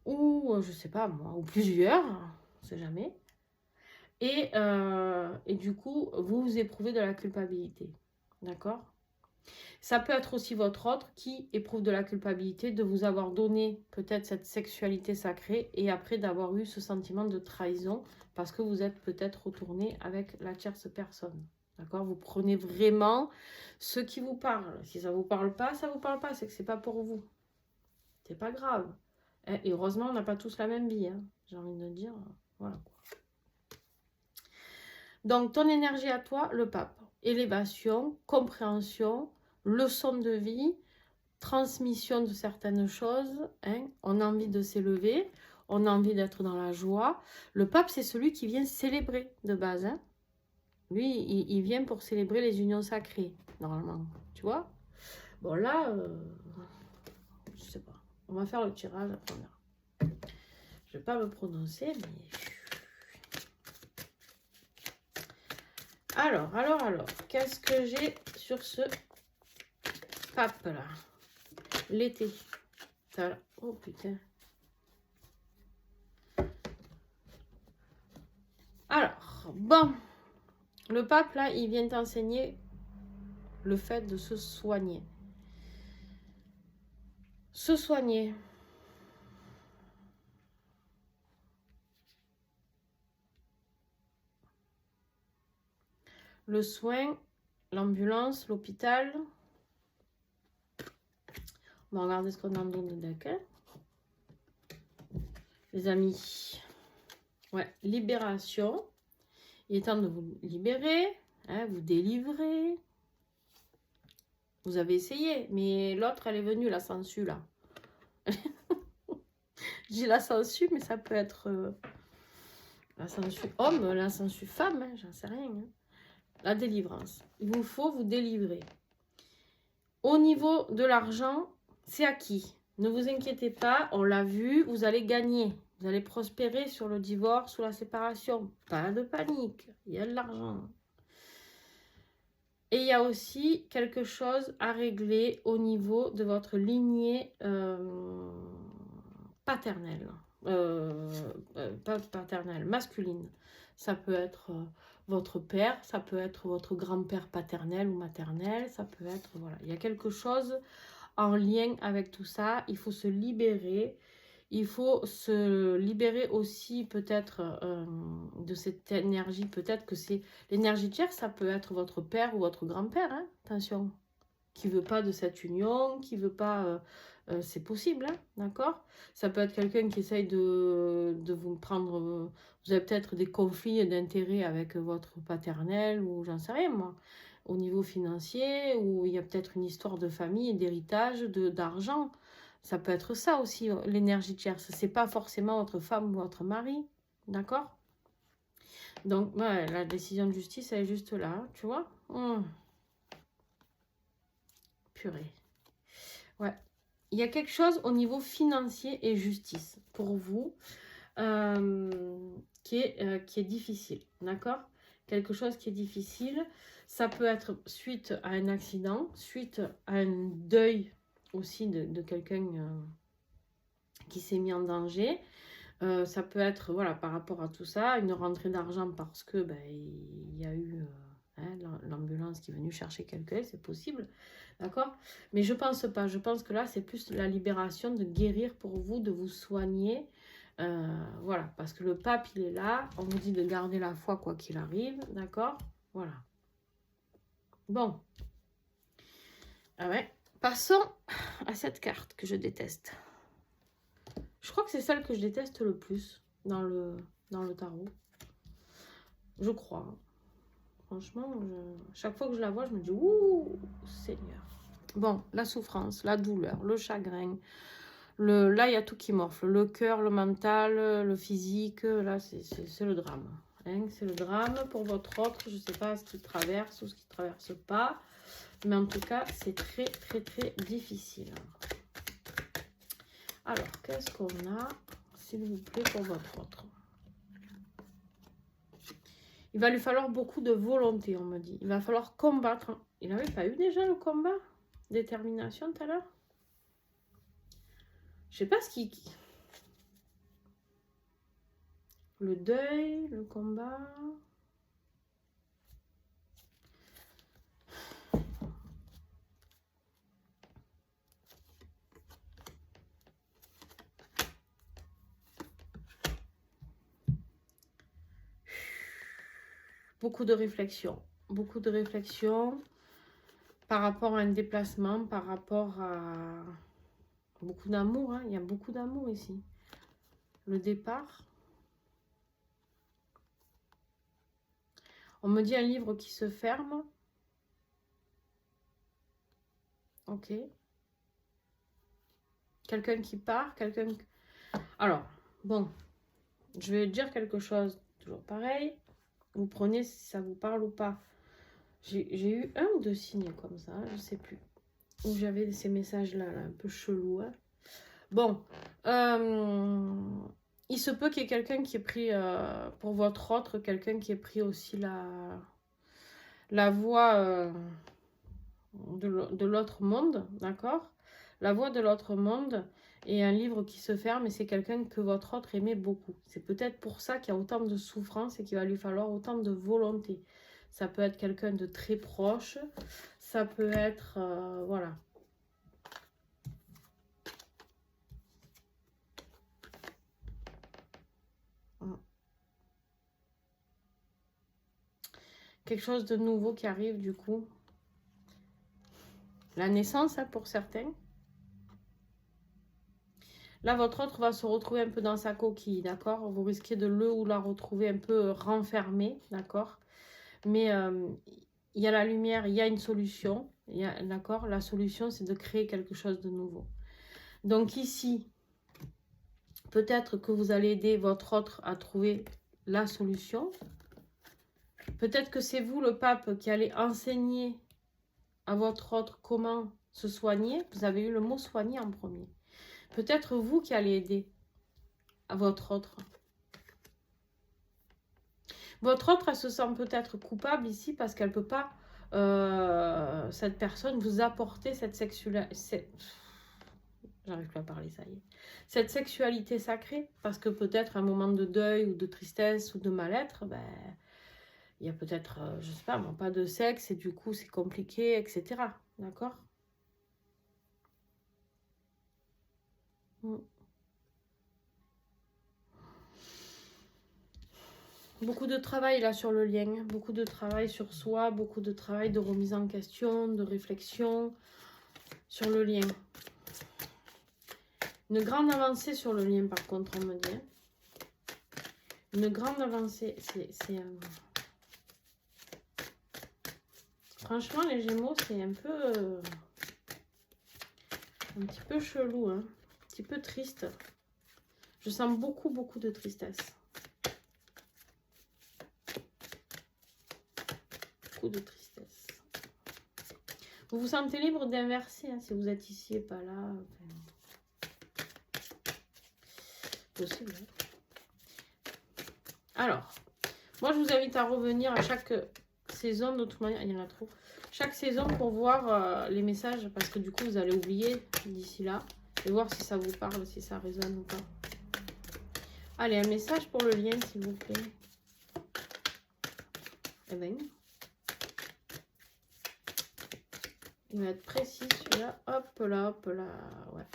S1: ou je sais pas moi, ou plusieurs, on ne sait jamais. Et du coup, vous éprouvez de la culpabilité. D'accord? Ça peut être aussi votre autre qui éprouve de la culpabilité de vous avoir donné peut-être cette sexualité sacrée et après d'avoir eu ce sentiment de trahison parce que vous êtes peut-être retourné avec la tierce personne. D'accord? Vous prenez vraiment ce qui vous parle. Si ça ne vous parle pas, ça ne vous parle pas. C'est que ce n'est pas pour vous. C'est pas grave. Et heureusement, on n'a pas tous la même vie. Hein, j'ai envie de dire. Voilà. Donc, ton énergie à toi, le pape. Élévation, compréhension, leçon de vie, transmission de certaines choses. Hein. On a envie de s'élever, on a envie d'être dans la joie. Le pape, c'est celui qui vient célébrer de base. Hein. Lui, il vient pour célébrer les unions sacrées, normalement. Tu vois? Bon, là, je sais pas. On va faire le tirage après. Je vais pas me prononcer, mais... Alors, qu'est-ce que j'ai sur ce pape-là? L'été. Oh, putain. Alors, bon. Le pape, là, il vient t'enseigner le fait de se soigner. Se soigner. Le soin, l'ambulance, l'hôpital. On va regarder ce qu'on a dans le deck. Hein. Les amis. Ouais, libération. Il est temps de vous libérer, hein, vous délivrer. Vous avez essayé, mais l'autre, elle est venue, la sangsue, là. J'ai la sangsue, mais ça peut être la sangsue homme, la sangsue femme, hein, j'en sais rien. Hein. La délivrance. Il vous faut vous délivrer. Au niveau de l'argent, c'est acquis. Ne vous inquiétez pas, on l'a vu, vous allez gagner. Vous allez prospérer sur le divorce ou la séparation. Pas de panique, il y a de l'argent. Et il y a aussi quelque chose à régler au niveau de votre lignée paternelle. Pas paternelle, masculine. Ça peut être votre père, ça peut être votre grand-père paternel ou maternel, ça peut être, voilà. Il y a quelque chose en lien avec tout ça, il faut se libérer. Il faut se libérer aussi peut-être de cette énergie. Peut-être que c'est l'énergie tierce, ça peut être votre père ou votre grand-père. Hein, attention. Qui ne veut pas de cette union, qui ne veut pas... c'est possible, hein, d'accord? Ça peut être quelqu'un qui essaye de vous prendre... vous avez peut-être des conflits d'intérêts avec votre paternel ou j'en sais rien, moi. Au niveau financier, ou il y a peut-être une histoire de famille, d'héritage, d'argent. Ça peut être ça aussi, l'énergie tierce. C'est pas forcément votre femme ou votre mari. D'accord? Donc, ouais, la décision de justice, elle est juste là, tu vois? Purée. Ouais. Il y a quelque chose au niveau financier et justice pour vous qui est difficile. D'accord? Quelque chose qui est difficile. Ça peut être suite à un accident, suite à un deuil aussi de quelqu'un qui s'est mis en danger. Ça peut être, voilà, par rapport à tout ça, une rentrée d'argent parce que ben, il y a eu l'ambulance qui est venue chercher quelqu'un, c'est possible, d'accord? Mais je pense pas, je pense que là, c'est plus la libération de guérir pour vous, de vous soigner, voilà, parce que le pape, il est là, on vous dit de garder la foi quoi qu'il arrive, d'accord? Voilà. Bon. Ah ouais. Passons à cette carte que je déteste. Je crois que c'est celle que je déteste le plus dans le tarot. Je crois. Franchement, chaque fois que je la vois, je me dis, ouh, Seigneur. Bon, la souffrance, la douleur, le chagrin. Là, il y a tout qui morfle. Le cœur, le mental, le physique. Là, c'est le drame. Hein, c'est le drame pour votre autre. Je ne sais pas ce qu'il traverse ou ce qu'il ne traverse pas. Mais en tout cas, c'est très, très, très difficile. Alors, qu'est-ce qu'on a, s'il vous plaît, pour votre autre? Il va lui falloir beaucoup de volonté, on me dit. Il va falloir combattre. Il n'avait pas eu déjà le combat? Détermination tout à l'heure? Je sais pas ce qui... Le deuil, le combat... Beaucoup de réflexion par rapport à un déplacement, par rapport à beaucoup d'amour. Hein. Il y a beaucoup d'amour ici. Le départ. On me dit un livre qui se ferme. Ok. Quelqu'un qui part, quelqu'un... Alors, bon, je vais dire quelque chose, toujours pareil. Vous prenez si ça vous parle ou pas. J'ai eu un ou deux signes comme ça, je sais plus. Où j'avais ces messages-là, là, un peu chelou. Hein. Bon, il se peut qu'il y ait quelqu'un qui ait pris, pour votre autre, quelqu'un qui ait pris aussi la voie de l'autre monde, d'accord? La voie de l'autre monde est un livre qui se ferme et c'est quelqu'un que votre autre aimait beaucoup. C'est peut-être pour ça qu'il y a autant de souffrance et qu'il va lui falloir autant de volonté. Ça peut être quelqu'un de très proche, ça peut être... voilà. Quelque chose de nouveau qui arrive du coup. La naissance hein, pour certains. Là, votre autre va se retrouver un peu dans sa coquille, d'accord? Vous risquez de le ou la retrouver un peu renfermé, d'accord? Mais il y a la lumière, il y a une solution, d'accord? La solution, c'est de créer quelque chose de nouveau. Donc ici, peut-être que vous allez aider votre autre à trouver la solution. Peut-être que c'est vous, le pape, qui allez enseigner à votre autre comment se soigner. Vous avez eu le mot soigner en premier. Peut-être vous qui allez aider à votre autre. Votre autre, elle se sent peut-être coupable ici parce qu'elle ne peut pas, cette personne, vous apporter cette sexualité. J'arrive plus à parler, ça y est. Cette sexualité sacrée, parce que peut-être un moment de deuil ou de tristesse ou de mal-être, ben, il y a peut-être, je sais pas, pas de sexe et du coup c'est compliqué, etc. D'accord? Beaucoup de travail là sur le lien, beaucoup de travail sur soi, beaucoup de travail de remise en question, de réflexion sur le lien. Une grande avancée sur le lien par contre, on me dit. Une grande avancée, franchement les Gémeaux c'est un peu... un petit peu chelou, hein. Un petit peu triste. Je sens beaucoup, beaucoup de tristesse. Beaucoup de tristesse. Vous vous sentez libre d'inverser, hein, si vous êtes ici et pas là. Enfin... possible. Hein. Alors, moi je vous invite à revenir à chaque saison, de toute manière, il y en a trop. Chaque saison pour voir les messages, parce que du coup vous allez oublier d'ici là. Et voir si ça vous parle, si ça résonne ou pas. Allez, un message pour le lien, s'il vous plaît. Eh bien, il va être précis celui-là. Hop là, ouais.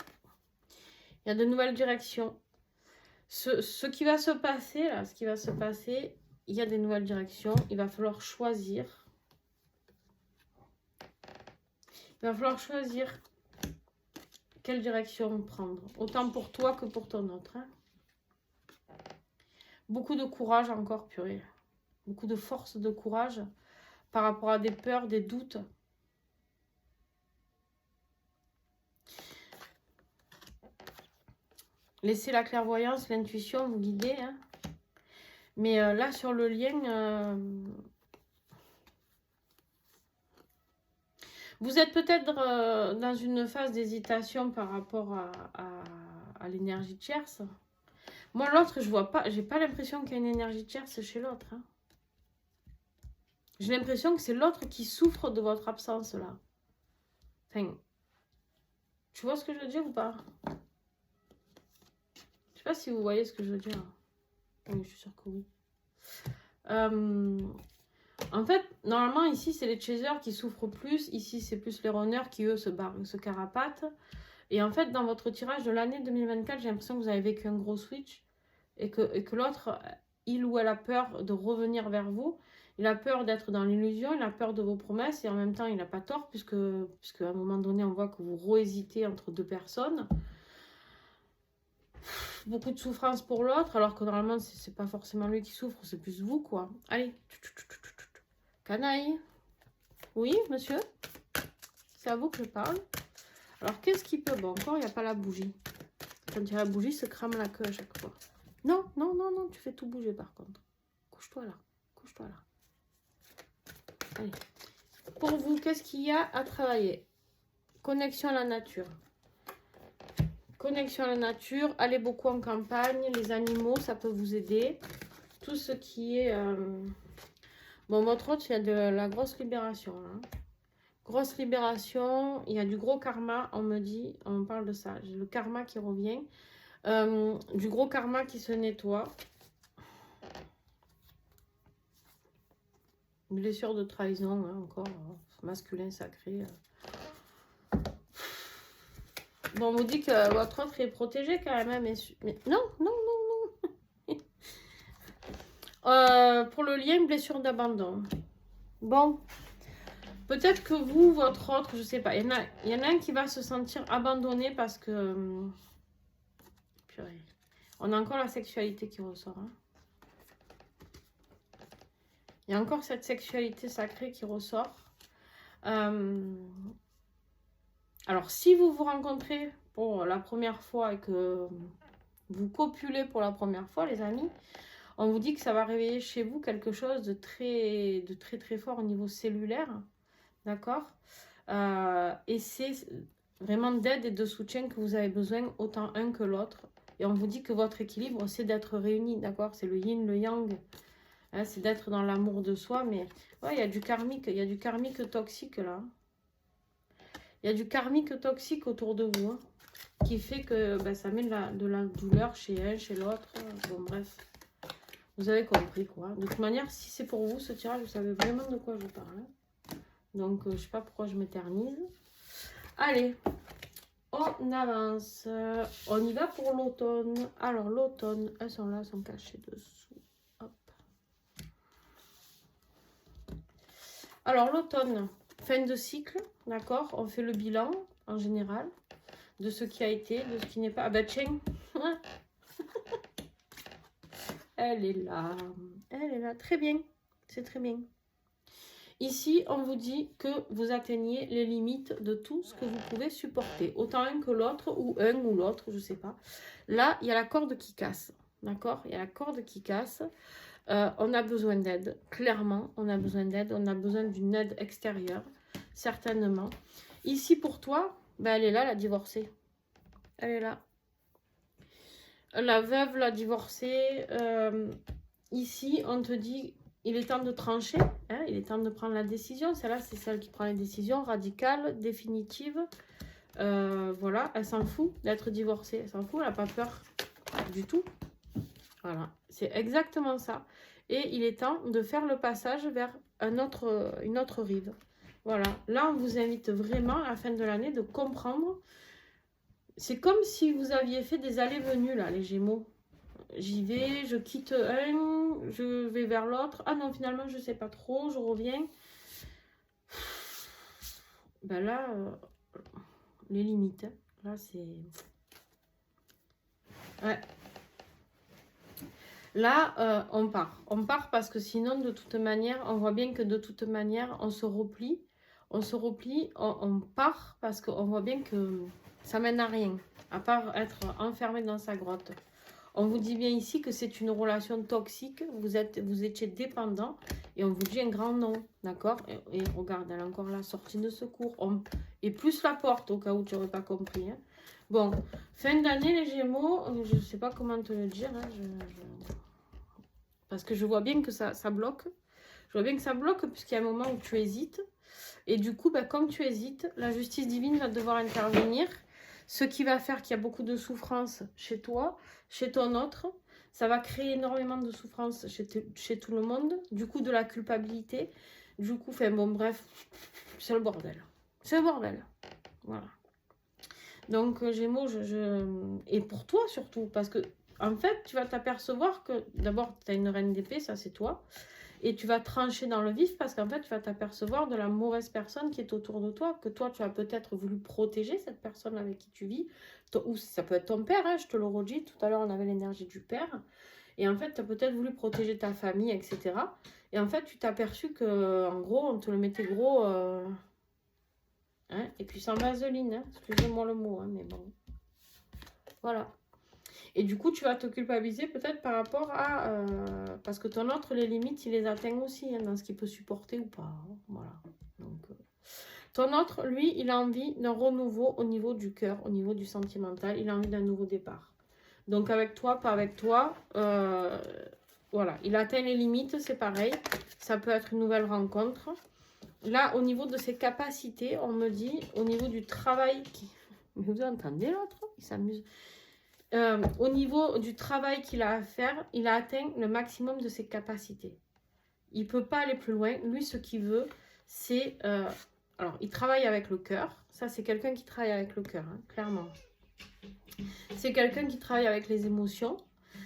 S1: Il y a de nouvelles directions. Ce qui va se passer, là, il y a des nouvelles directions. Il va falloir choisir. Il va falloir choisir quelle direction prendre. Autant pour toi que pour ton autre. Hein. Beaucoup de courage encore, purée. Beaucoup de force, de courage par rapport à des peurs, des doutes. Laissez la clairvoyance, l'intuition vous guider. Hein. Mais là, sur le lien, vous êtes peut-être dans une phase d'hésitation par rapport à l'énergie tierce. Moi, l'autre, je vois pas, j'ai pas l'impression qu'il y a une énergie tierce chez l'autre. Hein. J'ai l'impression que c'est l'autre qui souffre de votre absence, là. Enfin, tu vois ce que je veux dire ou pas? Je sais pas si vous voyez ce que je veux dire. Oui, je suis sûre que oui. En fait, normalement, ici, c'est les chasers qui souffrent plus. Ici, c'est plus les runners qui, eux, se carapatent. Et en fait, dans votre tirage de l'année 2024, j'ai l'impression que vous avez vécu un gros switch. Et que l'autre, il ou elle a peur de revenir vers vous. Il a peur d'être dans l'illusion, il a peur de vos promesses. Et en même temps, il n'a pas tort, puisque à un moment donné, on voit que vous re-hésitez entre deux personnes. Beaucoup de souffrance pour l'autre, alors que normalement, c'est pas forcément lui qui souffre, c'est plus vous, quoi. Allez. Canaille. Oui, monsieur? C'est à vous que je parle. Alors, qu'est-ce qui peut... Bon, encore, il n'y a pas la bougie. Quand il y a la bougie, se crame la queue à chaque fois. Non, non, non, non, tu fais tout bouger par contre. Couche-toi là, couche-toi là. Allez. Pour vous, qu'est-ce qu'il y a à travailler? Connexion à la nature. Connexion à la nature, allez beaucoup en campagne, les animaux, ça peut vous aider. Tout ce qui est... Bon, votre autre, il y a de la grosse libération. Hein. Grosse libération, il y a du gros karma, on me dit, on parle de ça. J'ai le karma qui revient. Du gros karma qui se nettoie. Blessure de trahison, hein, encore, masculin sacré. Bon, on vous dit que votre autre est protégé quand même, mais non, non, non, non. Pour le lien, blessure d'abandon. Bon, peut-être que vous, votre autre, je sais pas, il y en a un qui va se sentir abandonné parce que... Purée. On a encore la sexualité qui ressort. Hein. Il y a encore cette sexualité sacrée qui ressort. Alors, si vous vous rencontrez pour la première fois et que vous copulez pour la première fois, les amis, on vous dit que ça va réveiller chez vous quelque chose de très fort au niveau cellulaire. D'accord? Et c'est vraiment d'aide et de soutien que vous avez besoin, autant un que l'autre. Et on vous dit que votre équilibre, c'est d'être réunis, d'accord? C'est le yin, le yang. Hein, c'est d'être dans l'amour de soi, mais ouais, il y a du karmique toxique là. Il y a du karmique toxique autour de vous, hein, qui fait que ben, ça met de la douleur chez un, chez l'autre. Bon, bref. Vous avez compris, quoi. De toute manière, si c'est pour vous, ce tirage, vous savez vraiment de quoi je parle. Hein. Donc, je sais pas pourquoi je m'éternise. Allez, on avance. On y va pour l'automne. Alors, l'automne, elles sont là, elles sont cachées dessous. Hop. Alors, l'automne, fin de cycle, d'accord? On fait le bilan, en général, de ce qui a été, de ce qui n'est pas... Ah bah tiens, elle est là, très bien, c'est très bien. Ici, on vous dit que vous atteignez les limites de tout ce que vous pouvez supporter, autant un que l'autre, ou un ou l'autre, je ne sais pas. Là, il y a la corde qui casse, d'accord? Il y a la corde qui casse. On a besoin d'aide, clairement, on a besoin d'aide, on a besoin d'une aide extérieure, certainement. Ici, pour toi, ben, elle est là, la divorcée. Elle est là. La veuve, la divorcée. Ici, on te dit, il est temps de trancher, hein, il est temps de prendre la décision. Celle-là, c'est celle qui prend les décisions radicales, définitives. Voilà, elle s'en fout d'être divorcée, elle s'en fout, elle n'a pas peur du tout. Voilà, c'est exactement ça. Et il est temps de faire le passage vers une autre rive. Voilà, là, on vous invite vraiment à la fin de l'année de comprendre. C'est comme si vous aviez fait des allées-venues, là, les Gémeaux. J'y vais, je quitte un, je vais vers l'autre. Ah non, finalement, je ne sais pas trop, je reviens. Ben là, les limites. Hein. Là, c'est... Ouais. Là, on part. On part parce que sinon, de toute manière, on voit bien que de toute manière, on se replie. On se replie, on part parce qu'on voit bien que ça mène à rien. À part être enfermé dans sa grotte. On vous dit bien ici que c'est une relation toxique. Vous étiez dépendant. Et on vous dit un grand non. D'accord? Et regarde, elle est encore là, sortie de secours. Et plus la porte, au cas où tu n'aurais pas compris. Hein. Bon, fin d'année, les Gémeaux. Je ne sais pas comment te le dire. Hein, parce que je vois bien que ça bloque. Je vois bien que ça bloque puisqu'il y a un moment où tu hésites. Et du coup, bah, comme tu hésites, la justice divine va devoir intervenir. Ce qui va faire qu'il y a beaucoup de souffrance chez toi, chez ton autre. Ça va créer énormément de souffrance chez tout le monde. Du coup, de la culpabilité. Du coup, enfin bon, bref, c'est le bordel. C'est le bordel. Voilà. Donc, Gémeaux, et pour toi surtout, parce que en fait, tu vas t'apercevoir que d'abord, tu as une reine d'épée, ça c'est toi. Et tu vas trancher dans le vif parce qu'en fait, tu vas t'apercevoir de la mauvaise personne qui est autour de toi, que toi, tu as peut-être voulu protéger cette personne avec qui tu vis. Ou ça peut être ton père, hein, je te le redis. Tout à l'heure, on avait l'énergie du père. Et en fait, tu as peut-être voulu protéger ta famille, etc. Et en fait, tu t'es aperçu que, en gros, on te le mettait gros... Hein, et puis sans vaseline, hein, excusez-moi le mot, hein, mais bon. Voilà. Et du coup, tu vas te culpabiliser peut-être par rapport à... parce que ton autre, les limites, il les atteint aussi, hein, dans ce qu'il peut supporter ou pas. Hein, voilà. Donc, ton autre, lui, il a envie d'un renouveau au niveau du cœur, au niveau du sentimental. Il a envie d'un nouveau départ. Donc, avec toi, pas avec toi. Voilà. Il atteint les limites, c'est pareil. Ça peut être une nouvelle rencontre. Là, au niveau de ses capacités, on me dit, au niveau du travail... Mais vous entendez l'autre? Il s'amuse. Au niveau du travail qu'il a à faire, il a atteint le maximum de ses capacités. Il ne peut pas aller plus loin. Lui, ce qu'il veut, c'est... alors, il travaille avec le cœur. Ça, c'est quelqu'un qui travaille avec le cœur, hein, clairement. C'est quelqu'un qui travaille avec les émotions.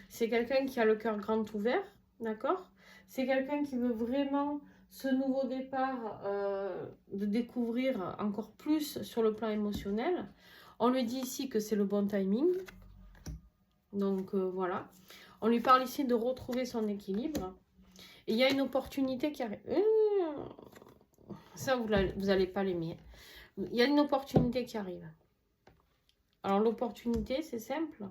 S1: C'est quelqu'un qui a le cœur grand ouvert, d'accord? C'est quelqu'un qui veut vraiment ce nouveau départ, de découvrir encore plus sur le plan émotionnel. On lui dit ici que c'est le bon timing. Donc voilà. On lui parle ici de retrouver son équilibre. Et il y a une opportunité qui arrive. Ça, vous n'allez pas l'aimer. Il y a une opportunité qui arrive. Alors l'opportunité, c'est simple.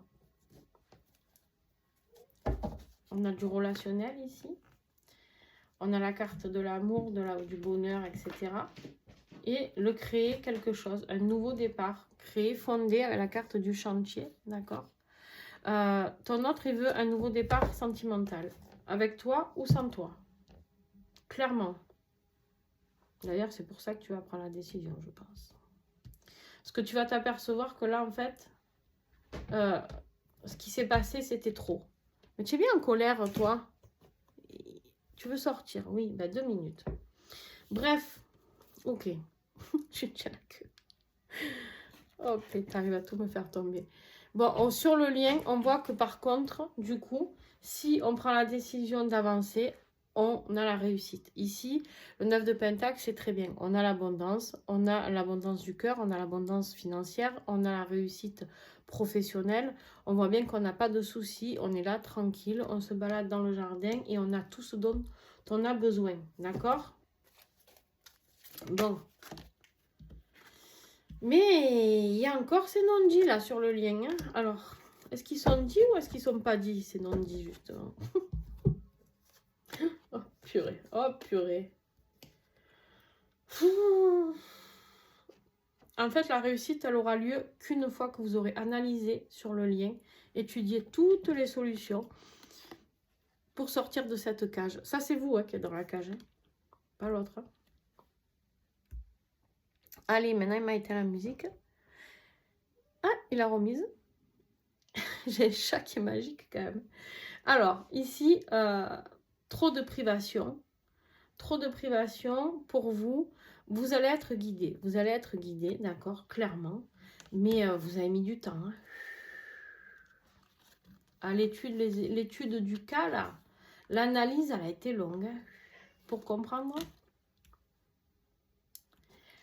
S1: On a du relationnel ici. On a la carte de l'amour, du bonheur, etc. Et le créer quelque chose, un nouveau départ. Créer, fonder avec la carte du chantier, d'accord? Ton autre, il veut un nouveau départ sentimental. Avec toi ou sans toi. Clairement. D'ailleurs, c'est pour ça que tu vas prendre la décision, je pense. Parce que tu vas t'apercevoir que là, en fait, ce qui s'est passé, c'était trop. Mais tu es bien en colère, toi. Tu veux sortir, oui, bah 2 minutes. Bref, ok. Je tiens la queue. Oh, t'arrives à tout me faire tomber. Bon, sur le lien, on voit que par contre, du coup, si on prend la décision d'avancer, on a la réussite. Ici, le 9 de Pentacle, c'est très bien. On a l'abondance du cœur, on a l'abondance financière, on a la réussite professionnelle. On voit bien qu'on n'a pas de soucis, on est là tranquille, on se balade dans le jardin et on a tout ce dont on a besoin. D'accord? Bon. Mais il y a encore ces non-dits là sur le lien. Hein. Alors, est-ce qu'ils sont dits ou est-ce qu'ils sont pas dits, ces non-dits, justement? Oh purée, oh purée. En fait, la réussite, elle aura lieu qu'une fois que vous aurez analysé sur le lien, étudié toutes les solutions pour sortir de cette cage. Ça, c'est vous hein, qui êtes dans la cage, hein. Pas l'autre. Hein. Allez, maintenant, il m'a éteint la musique. Ah, il a remise. J'ai le chat qui est magique, quand même. Alors, ici, trop de privation. Trop de privation pour vous. Vous allez être guidé. Vous allez être guidé, d'accord, clairement. Mais vous avez mis du temps. Hein. À l'étude du cas, là, l'analyse, elle a été longue. Hein, pour comprendre.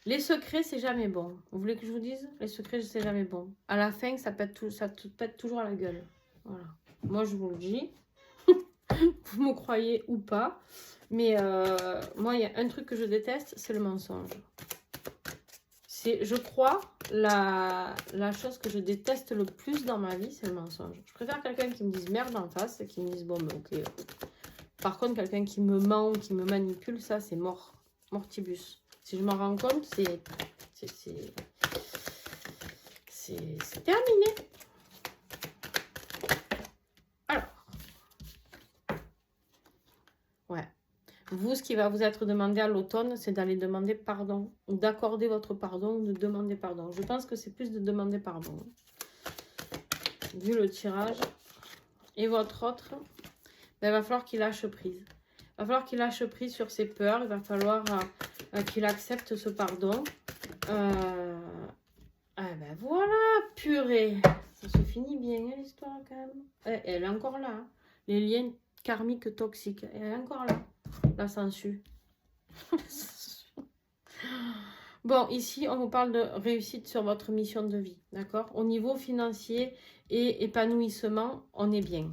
S1: Les secrets, c'est jamais bon. Vous voulez que je vous dise? Les secrets, c'est jamais bon. À la fin, ça te pète toujours à la gueule. Voilà. Moi, je vous le dis. Vous me croyez ou pas. Mais moi, il y a un truc que je déteste, c'est le mensonge. C'est, je crois, la chose que je déteste le plus dans ma vie, c'est le mensonge. Je préfère quelqu'un qui me dise merde en face et qui me dise bon, ben, ok. Par contre, quelqu'un qui me ment, qui me manipule, ça, c'est mort. Mortibus. Si je m'en rends compte, c'est terminé. Alors. Ouais. Vous, ce qui va vous être demandé à l'automne, c'est d'aller demander pardon. Ou d'accorder votre pardon ou de demander pardon. Je pense que c'est plus de demander pardon. Vu le tirage. Et votre autre, ben, il va falloir qu'il lâche prise. Il va falloir qu'il lâche prise sur ses peurs. Il va falloir qu'il accepte ce pardon. Ah ben voilà, purée. Ça se finit bien hein, l'histoire quand même. Elle est encore là. Hein. Les liens karmiques toxiques. Elle est encore là. La sangsue. Bon, ici, on vous parle de réussite sur votre mission de vie. D'accord? Au niveau financier et épanouissement, on est bien.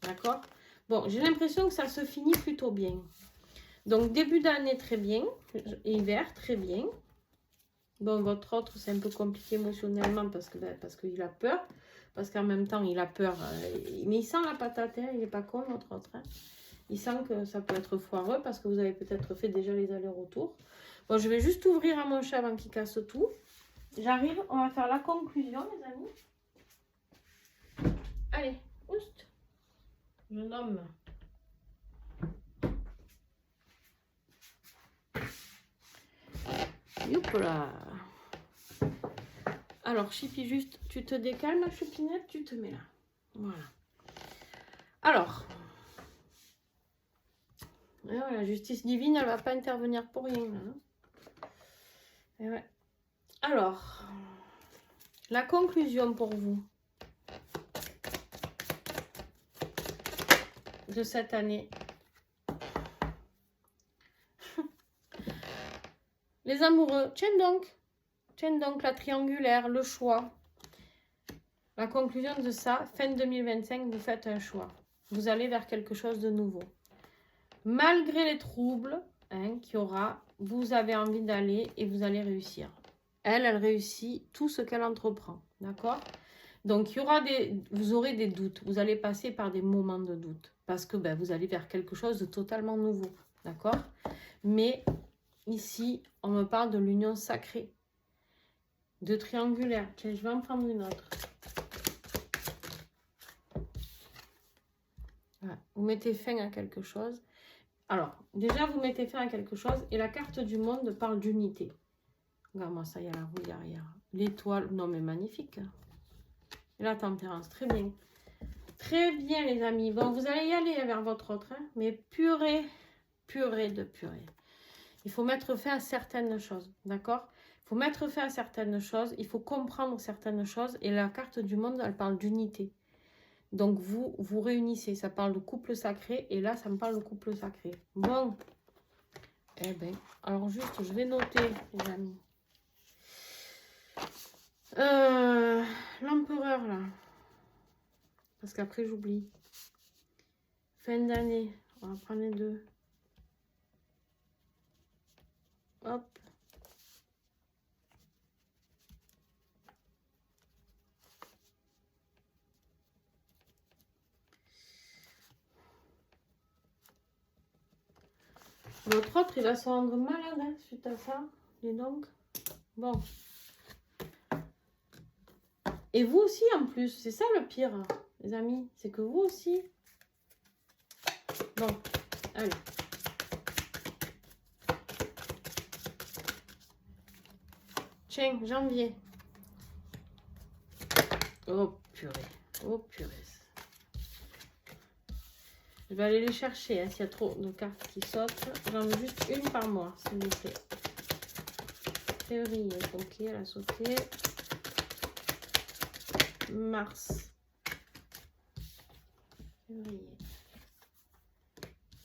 S1: D'accord? Bon, j'ai l'impression que ça se finit plutôt bien. Donc, début d'année, très bien. Hiver, très bien. Bon, votre autre, c'est un peu compliqué émotionnellement parce que parce qu'il a peur. Parce qu'en même temps, il a peur. Mais il sent la patate, hein, il n'est pas con, notre autre. Hein. Il sent que ça peut être foireux parce que vous avez peut-être fait déjà les allers-retours. Bon, je vais juste ouvrir à mon chat avant qu'il casse tout. J'arrive, on va faire la conclusion, les amis. Allez, oust. Je nomme. Youpla. Alors, Chipi, juste, tu te décales, ma choupinette, tu te mets là. Voilà. Alors, la justice divine, elle ne va pas intervenir pour rien. Là, hein. Et ouais. Alors, la conclusion pour vous de cette année. Les amoureux, tiens donc la triangulaire, le choix. La conclusion de ça, fin 2025, vous faites un choix. Vous allez vers quelque chose de nouveau. Malgré les troubles qu'il y aura, vous avez envie d'aller et vous allez réussir. Elle réussit tout ce qu'elle entreprend. D'accord? Donc, vous aurez des doutes. Vous allez passer par des moments de doute. Parce que vous allez vers quelque chose de totalement nouveau. D'accord? Mais ici, on me parle de l'union sacrée. De triangulaire. Tiens, je vais en prendre une autre. Voilà. Vous mettez fin à quelque chose. Alors, déjà, vous mettez fin à quelque chose. Et la carte du monde parle d'unité. Regarde-moi ça, il y a la roue derrière. L'étoile, non mais magnifique. Et la tempérance, très bien. Très bien, les amis. Bon, vous allez y aller vers votre autre. Hein, mais purée de purée. Il faut mettre fin à certaines choses. D'accord? Il faut mettre fin à certaines choses. Il faut comprendre certaines choses. Et la carte du monde, elle parle d'unité. Donc, vous réunissez. Ça parle de couple sacré. Et là, ça me parle de couple sacré. Bon. Eh bien, alors juste, je vais noter, les amis. L'empereur, là. Parce qu'après, j'oublie. Fin d'année. On va prendre les deux. Hop. Votre autre, il va se rendre malade hein, suite à ça. Et donc, bon. Et vous aussi, en plus. C'est ça le pire, les amis. C'est que vous aussi. Bon, allez. Tiens, janvier. Oh, purée. Oh, purée. Je vais aller les chercher, hein, s'il y a trop de cartes qui sautent. J'en veux juste une par mois, s'il vous plaît. Février, ok, elle a sauté. Mars. Février.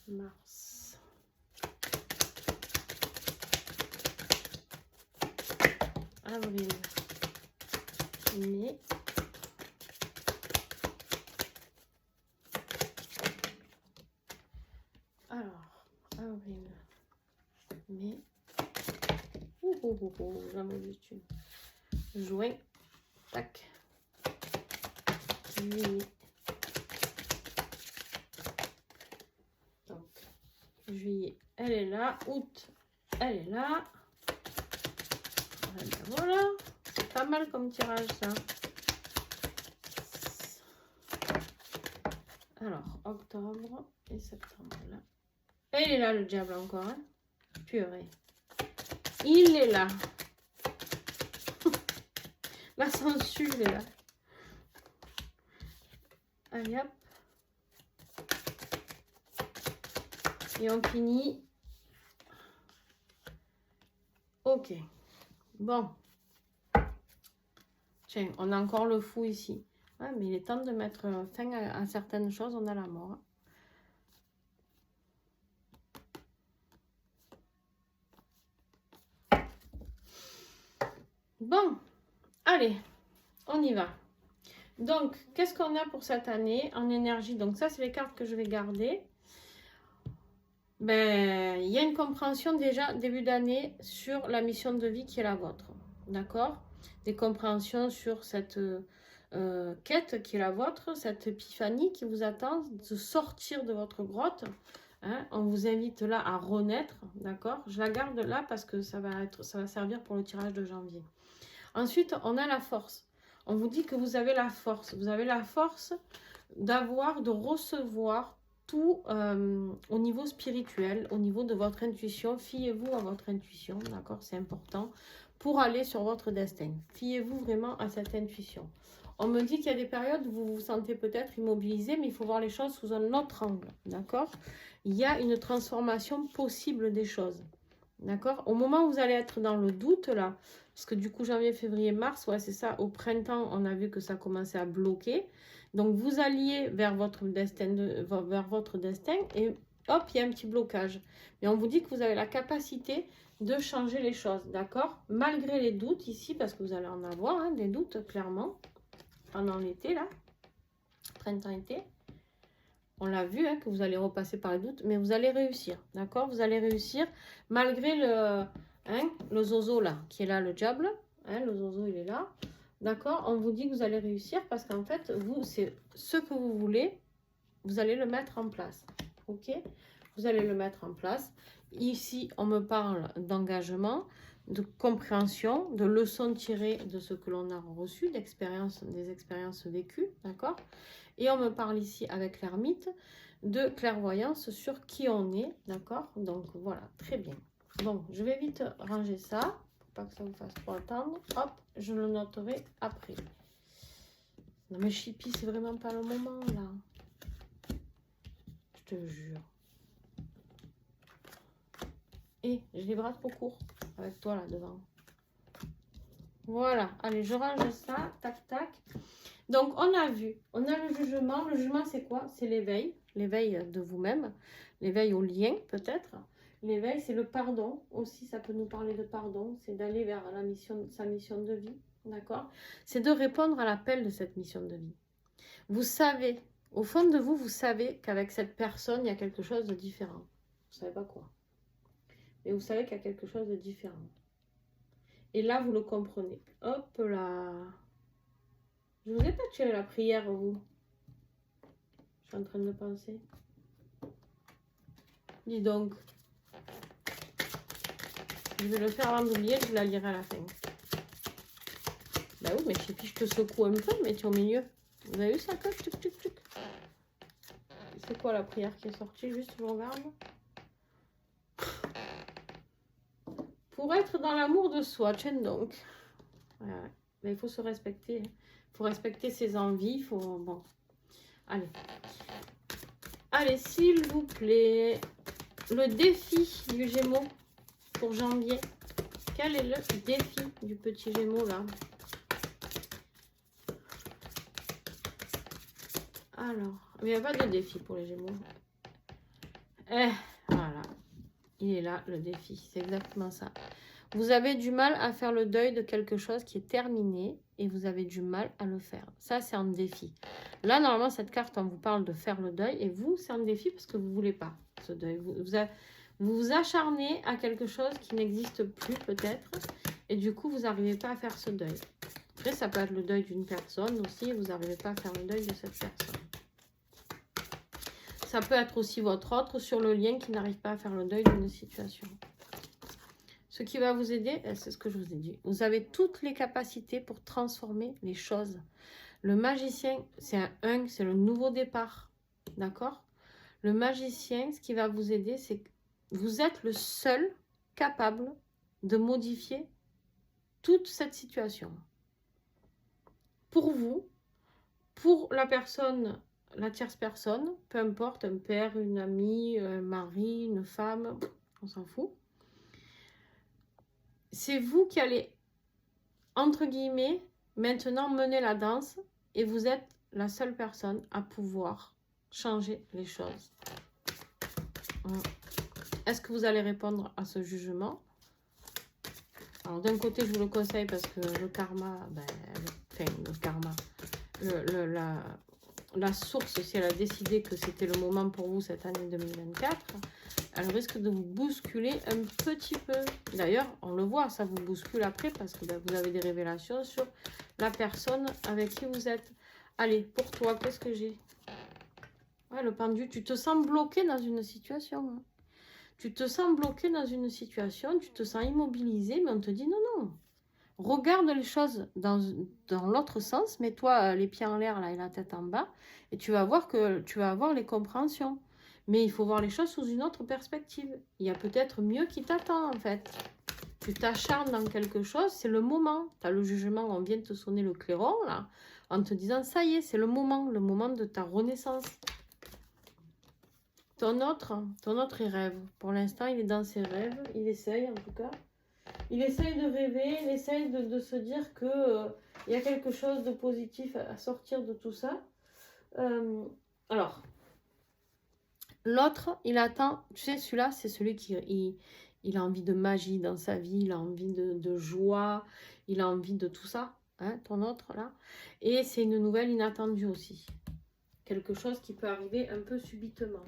S1: Mars. Avril. Mai. Alors, avril, mai, j'en mets juste une. Juin, tac, juillet. Donc, juillet, elle est là. Août, elle est là. Voilà, c'est pas mal comme tirage ça. Alors, octobre et septembre là. Elle est là, le diable, encore. Hein. Purée. Il est là. La censure est là. Allez, hop. Et on finit. Ok. Bon. Tiens, on a encore le fou ici. Ouais, mais il est temps de mettre fin à certaines choses. On a la mort. Bon, allez, on y va. Donc, qu'est-ce qu'on a pour cette année en énergie? Donc, ça, c'est les cartes que je vais garder. Ben, il y a une compréhension déjà, début d'année, sur la mission de vie qui est la vôtre. d'accord? Des compréhensions sur cette quête qui est la vôtre, cette épiphanie qui vous attend, de sortir de votre grotte. Hein, on vous invite là à renaître, d'accord? Je la garde là parce que ça va servir pour le tirage de janvier. Ensuite, on a la force. On vous dit que vous avez la force. Vous avez la force de recevoir tout au niveau spirituel, au niveau de votre intuition. Fiez-vous à votre intuition, d'accord? C'est important pour aller sur votre destin. Fiez-vous vraiment à cette intuition. On me dit qu'il y a des périodes où vous vous sentez peut-être immobilisé, mais il faut voir les choses sous un autre angle, d'accord? Il y a une transformation possible des choses, d'accord? Au moment où vous allez être dans le doute, là, parce que du coup, janvier, février, mars, ouais, c'est ça, au printemps, on a vu que ça commençait à bloquer. Donc, vous alliez vers votre destin, et hop, il y a un petit blocage. Mais on vous dit que vous avez la capacité de changer les choses, d'accord? Malgré les doutes ici, parce que vous allez en avoir, hein, des doutes, clairement, pendant l'été, là, printemps-été. On l'a vu, hein, que vous allez repasser par les doutes, mais vous allez réussir, d'accord? Vous allez réussir malgré le zozo là, qui est là, le diable. Hein, le zozo, il est là. D'accord? On vous dit que vous allez réussir parce qu'en fait, vous, c'est ce que vous voulez, vous allez le mettre en place. Ok? Vous allez le mettre en place. Ici, on me parle d'engagement, de compréhension, de leçons tirées de ce que l'on a reçu, des expériences vécues. D'accord? Et on me parle ici avec l'ermite de clairvoyance sur qui on est. D'accord? Donc voilà, très bien. Bon, je vais vite ranger ça, pour pas que ça vous fasse trop attendre. Hop, je le noterai après. Non mais Chippy, c'est vraiment pas le moment là. Je te jure. Et j'ai les bras trop courts avec toi là devant. Voilà, allez, je range ça, tac tac. Donc on a vu, on a le jugement. Le jugement c'est quoi? C'est l'éveil, l'éveil de vous-même, l'éveil au lien peut-être. L'éveil, c'est le pardon aussi, ça peut nous parler de pardon, c'est d'aller vers sa mission de vie, d'accord? C'est de répondre à l'appel de cette mission de vie. Vous savez, au fond de vous, vous savez qu'avec cette personne, il y a quelque chose de différent. Vous ne savez pas quoi. Mais vous savez qu'il y a quelque chose de différent. Et là, vous le comprenez. Hop là. Je vous ai pas tué la prière, vous. Je suis en train de penser. Dis donc. Je vais le faire avant d'oublier, je la lirai à la fin. Bah oui, mais je te secoue un peu, mais tu es au milieu. Vous avez vu ça, quoi? C'est quoi la prière qui est sortie? Juste, je regarde. Pour être dans l'amour de soi, tiens donc. Ouais. Mais il faut se respecter. Il faut respecter ses envies. Il faut... Bon. Allez. Allez, s'il vous plaît. Le défi du Gémeaux pour janvier. Quel est le défi du petit Gémeaux là? Alors, il n'y a pas de défi pour les Gémeaux. Voilà. Il est là, le défi. C'est exactement ça. Vous avez du mal à faire le deuil de quelque chose qui est terminé et vous avez du mal à le faire. Ça, c'est un défi. Là, normalement, cette carte, on vous parle de faire le deuil et vous, c'est un défi parce que vous ne voulez pas ce deuil. Vous vous acharnez à quelque chose qui n'existe plus peut-être et du coup, vous n'arrivez pas à faire ce deuil. Après, ça peut être le deuil d'une personne aussi et vous n'arrivez pas à faire le deuil de cette personne. Ça peut être aussi votre autre sur le lien qui n'arrive pas à faire le deuil d'une situation. Ce qui va vous aider, c'est ce que je vous ai dit. Vous avez toutes les capacités pour transformer les choses. Le magicien, c'est un 1, c'est le nouveau départ. D'accord? Le magicien, ce qui va vous aider, c'est que vous êtes le seul capable de modifier toute cette situation. Pour vous, pour la personne, la tierce personne, peu importe, un père, une amie, un mari, une femme, on s'en fout. C'est vous qui allez, entre guillemets, maintenant mener la danse et vous êtes la seule personne à pouvoir changer les choses. Est-ce que vous allez répondre à ce jugement? Alors d'un côté, je vous le conseille parce que le karma, le karma, la source, si elle a décidé que c'était le moment pour vous cette année 2024, elle risque de vous bousculer un petit peu. D'ailleurs, on le voit, ça vous bouscule après parce que ben, vous avez des révélations sur la personne avec qui vous êtes. Allez, pour toi, qu'est-ce que j'ai? Ouais, le pendu, tu te sens bloqué dans une situation. Hein. Tu te sens bloqué dans une situation, tu te sens immobilisé, mais on te dit non, non. Regarde les choses dans l'autre sens, mets-toi les pieds en l'air là et la tête en bas, et tu vas voir que tu vas avoir les compréhensions. Mais il faut voir les choses sous une autre perspective. Il y a peut-être mieux qui t'attend en fait. Tu t'acharnes dans quelque chose, c'est le moment. Tu as le jugement, on vient de te sonner le clairon là, en te disant ça y est, c'est le moment de ta renaissance. Ton autre, il rêve. Pour l'instant, il est dans ses rêves, il essaye en tout cas. Il essaye de rêver, il essaye de se dire que y a quelque chose de positif à sortir de tout ça. Alors, l'autre, il attend, tu sais, celui-là, c'est celui qui il a envie de magie dans sa vie, il a envie de joie, il a envie de tout ça, hein, ton autre là. Et c'est une nouvelle inattendue aussi. Quelque chose qui peut arriver un peu subitement.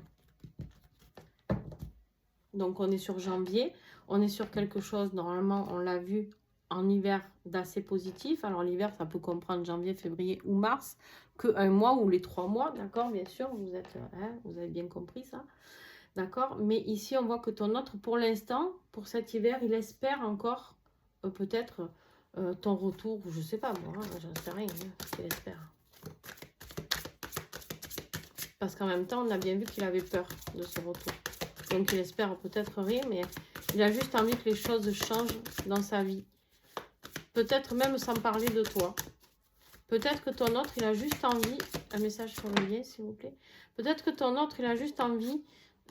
S1: Donc on est sur janvier, on est sur quelque chose, normalement on l'a vu en hiver, d'assez positif. Alors l'hiver ça peut comprendre janvier, février ou mars, que un mois ou les 3 mois, d'accord, bien sûr, vous avez bien compris ça, d'accord. Mais ici on voit que ton autre, pour l'instant, pour cet hiver, il espère encore peut-être ton retour, je sais pas moi, j'en sais rien, ce qu'il espère. Parce qu'en même temps on a bien vu qu'il avait peur de ce retour. Donc il espère peut-être rien, mais il a juste envie que les choses changent dans sa vie. Peut-être même sans parler de toi. Peut-être que ton autre, il a juste envie... Un message sur le lien, s'il vous plaît. Peut-être que ton autre, il a juste envie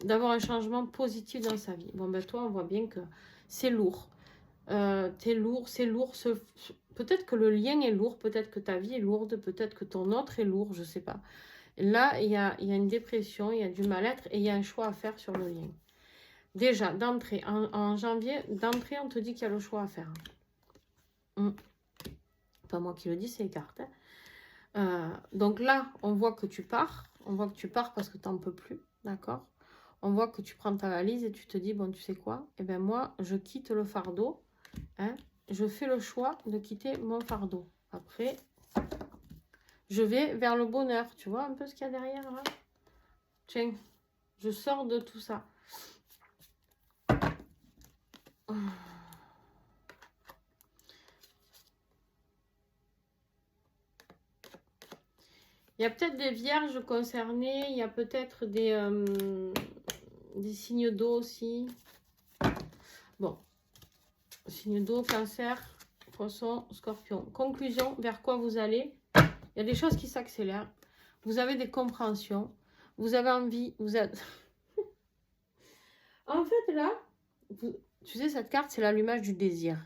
S1: d'avoir un changement positif dans sa vie. Bon, ben toi, on voit bien que c'est lourd. T'es lourd, c'est lourd. Peut-être que le lien est lourd, peut-être que ta vie est lourde, peut-être que ton autre est lourd, je sais pas. Là, il y a une dépression, il y a du mal-être et il y a un choix à faire sur le lien. Déjà, d'entrée, en janvier, d'entrée, on te dit qu'il y a le choix à faire. Pas moi qui le dis, c'est les cartes. Hein. Donc là, on voit que tu pars. On voit que tu pars parce que tu n'en peux plus. D'accord? On voit que tu prends ta valise et tu te dis, bon, tu sais quoi? Eh bien, moi, je quitte le fardeau. Hein? Je fais le choix de quitter mon fardeau. Après, je vais vers le bonheur. Tu vois un peu ce qu'il y a derrière, là? Tiens, je sors de tout ça. Il y a peut-être des vierges concernées, il y a peut-être des signes d'eau aussi. Bon, signes d'eau, cancer, poisson, scorpion. Conclusion, vers quoi vous allez? Il y a des choses qui s'accélèrent. Vous avez des compréhensions. Vous avez envie, vous êtes... En fait, là, tu sais, cette carte, c'est l'allumage du désir.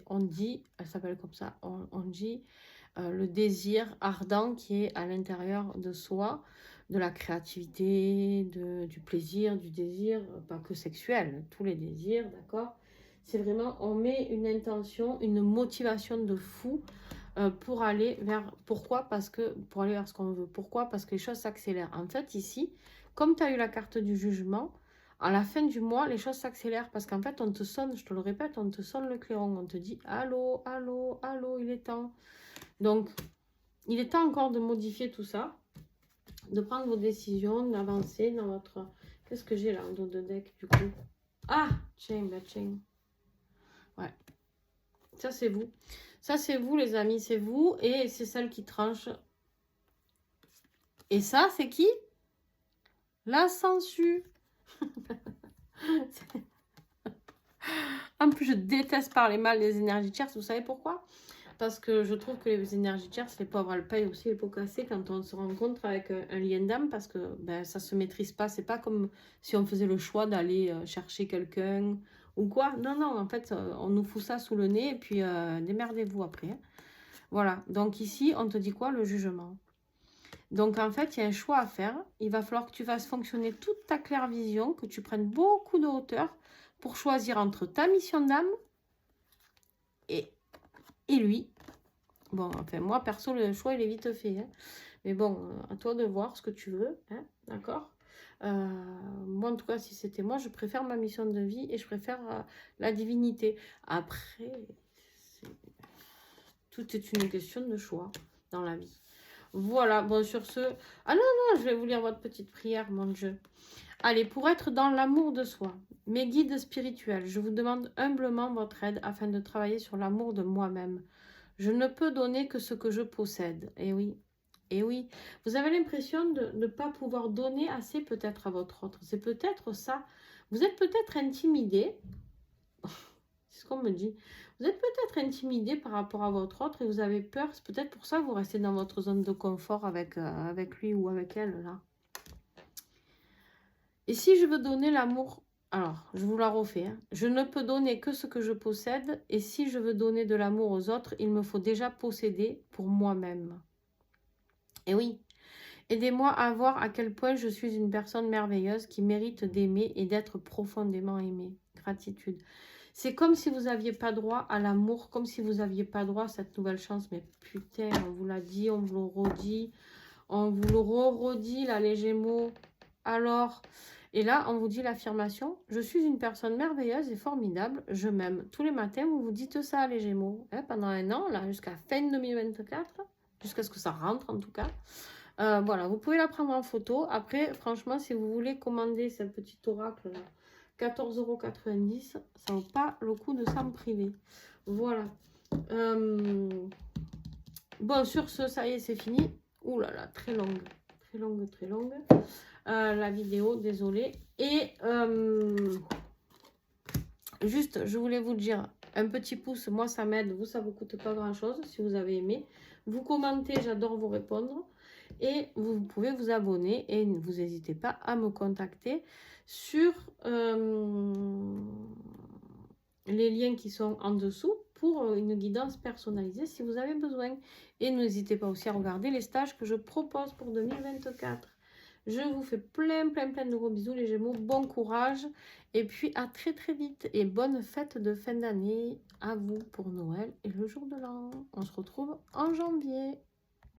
S1: On dit, elle s'appelle comme ça, on dit... le désir ardent qui est à l'intérieur de soi, de la créativité, du plaisir, du désir, pas que sexuel, tous les désirs, d'accord? C'est vraiment, on met une intention, une motivation de fou pour aller vers... Pourquoi? Parce que, pour aller vers ce qu'on veut. Pourquoi? Parce que les choses s'accélèrent. En fait, ici, comme tu as eu la carte du jugement, à la fin du mois, les choses s'accélèrent parce qu'en fait, on te sonne, je te le répète, on te sonne le clairon, on te dit « Allô, allô, allô, il est temps ». Donc, il est temps encore de modifier tout ça, de prendre vos décisions, d'avancer dans votre... Qu'est-ce que j'ai là en dos de deck du coup? Ah, tiens, bah tiens. Ouais. Ça, c'est vous. Ça, c'est vous, les amis, c'est vous. Et c'est celle qui tranche. Et ça, c'est qui? La sangsue. En plus, je déteste parler mal des énergies tierces. Vous savez pourquoi? Parce que je trouve que les énergies tierces, les pauvres, elles payent aussi les pots cassés quand on se rencontre avec un lien d'âme parce que ben, ça ne se maîtrise pas. C'est pas comme si on faisait le choix d'aller chercher quelqu'un ou quoi. Non, non, en fait, on nous fout ça sous le nez et puis démerdez-vous après. Hein. Voilà. Donc ici, on te dit quoi? Le jugement. Donc en fait, il y a un choix à faire. Il va falloir que tu fasses fonctionner toute ta claire vision, que tu prennes beaucoup de hauteur pour choisir entre ta mission d'âme et lui. Bon, enfin, moi, perso, le choix, il est vite fait. Hein. Mais bon, à toi de voir ce que tu veux, hein, d'accord? Moi, en tout cas, si c'était moi, je préfère ma mission de vie et je préfère la divinité. Après, tout est une question de choix dans la vie. Voilà, bon, sur ce... Ah non, non, je vais vous lire votre petite prière, mon Dieu. Allez, pour être dans l'amour de soi, mes guides spirituels, je vous demande humblement votre aide afin de travailler sur l'amour de moi-même. Je ne peux donner que ce que je possède. Et oui, et oui. Vous avez l'impression de ne pas pouvoir donner assez peut-être à votre autre. C'est peut-être ça. Vous êtes peut-être intimidé. C'est ce qu'on me dit. Vous êtes peut-être intimidé par rapport à votre autre et vous avez peur. C'est peut-être pour ça que vous restez dans votre zone de confort avec lui ou avec elle, là. Et si je veux donner l'amour... Alors, je vous la refais. Hein. Je ne peux donner que ce que je possède. Et si je veux donner de l'amour aux autres, il me faut déjà posséder pour moi-même. Et oui, aidez-moi à voir à quel point je suis une personne merveilleuse qui mérite d'aimer et d'être profondément aimée. Gratitude. C'est comme si vous n'aviez pas droit à l'amour, comme si vous n'aviez pas droit à cette nouvelle chance. Mais putain, on vous l'a dit, on vous le redit, on vous le redit, là, les Gémeaux. Alors, et là, on vous dit l'affirmation. Je suis une personne merveilleuse et formidable. Je m'aime. Tous les matins, vous vous dites ça, les Gémeaux. Hein, pendant un an, là, jusqu'à fin 2024, jusqu'à ce que ça rentre, en tout cas. Voilà, vous pouvez la prendre en photo. Après, franchement, si vous voulez commander cette petite oracle là, 14,90 €, ça vaut pas le coup de s'en priver. Voilà. Bon, sur ce, ça y est, c'est fini. Ouh là là, très longue. Très longue, très longue. La vidéo, désolée. Et juste, je voulais vous dire, un petit pouce, moi, ça m'aide. Vous, ça ne vous coûte pas grand-chose si vous avez aimé. Vous commentez, j'adore vous répondre. Et vous pouvez vous abonner et vous n'hésitez pas à me contacter sur les liens qui sont en dessous pour une guidance personnalisée si vous avez besoin. Et n'hésitez pas aussi à regarder les stages que je propose pour 2024. Je vous fais plein de gros bisous les Gémeaux. Bon courage et puis à très vite. Et bonne fête de fin d'année à vous pour Noël et le jour de l'an. On se retrouve en janvier.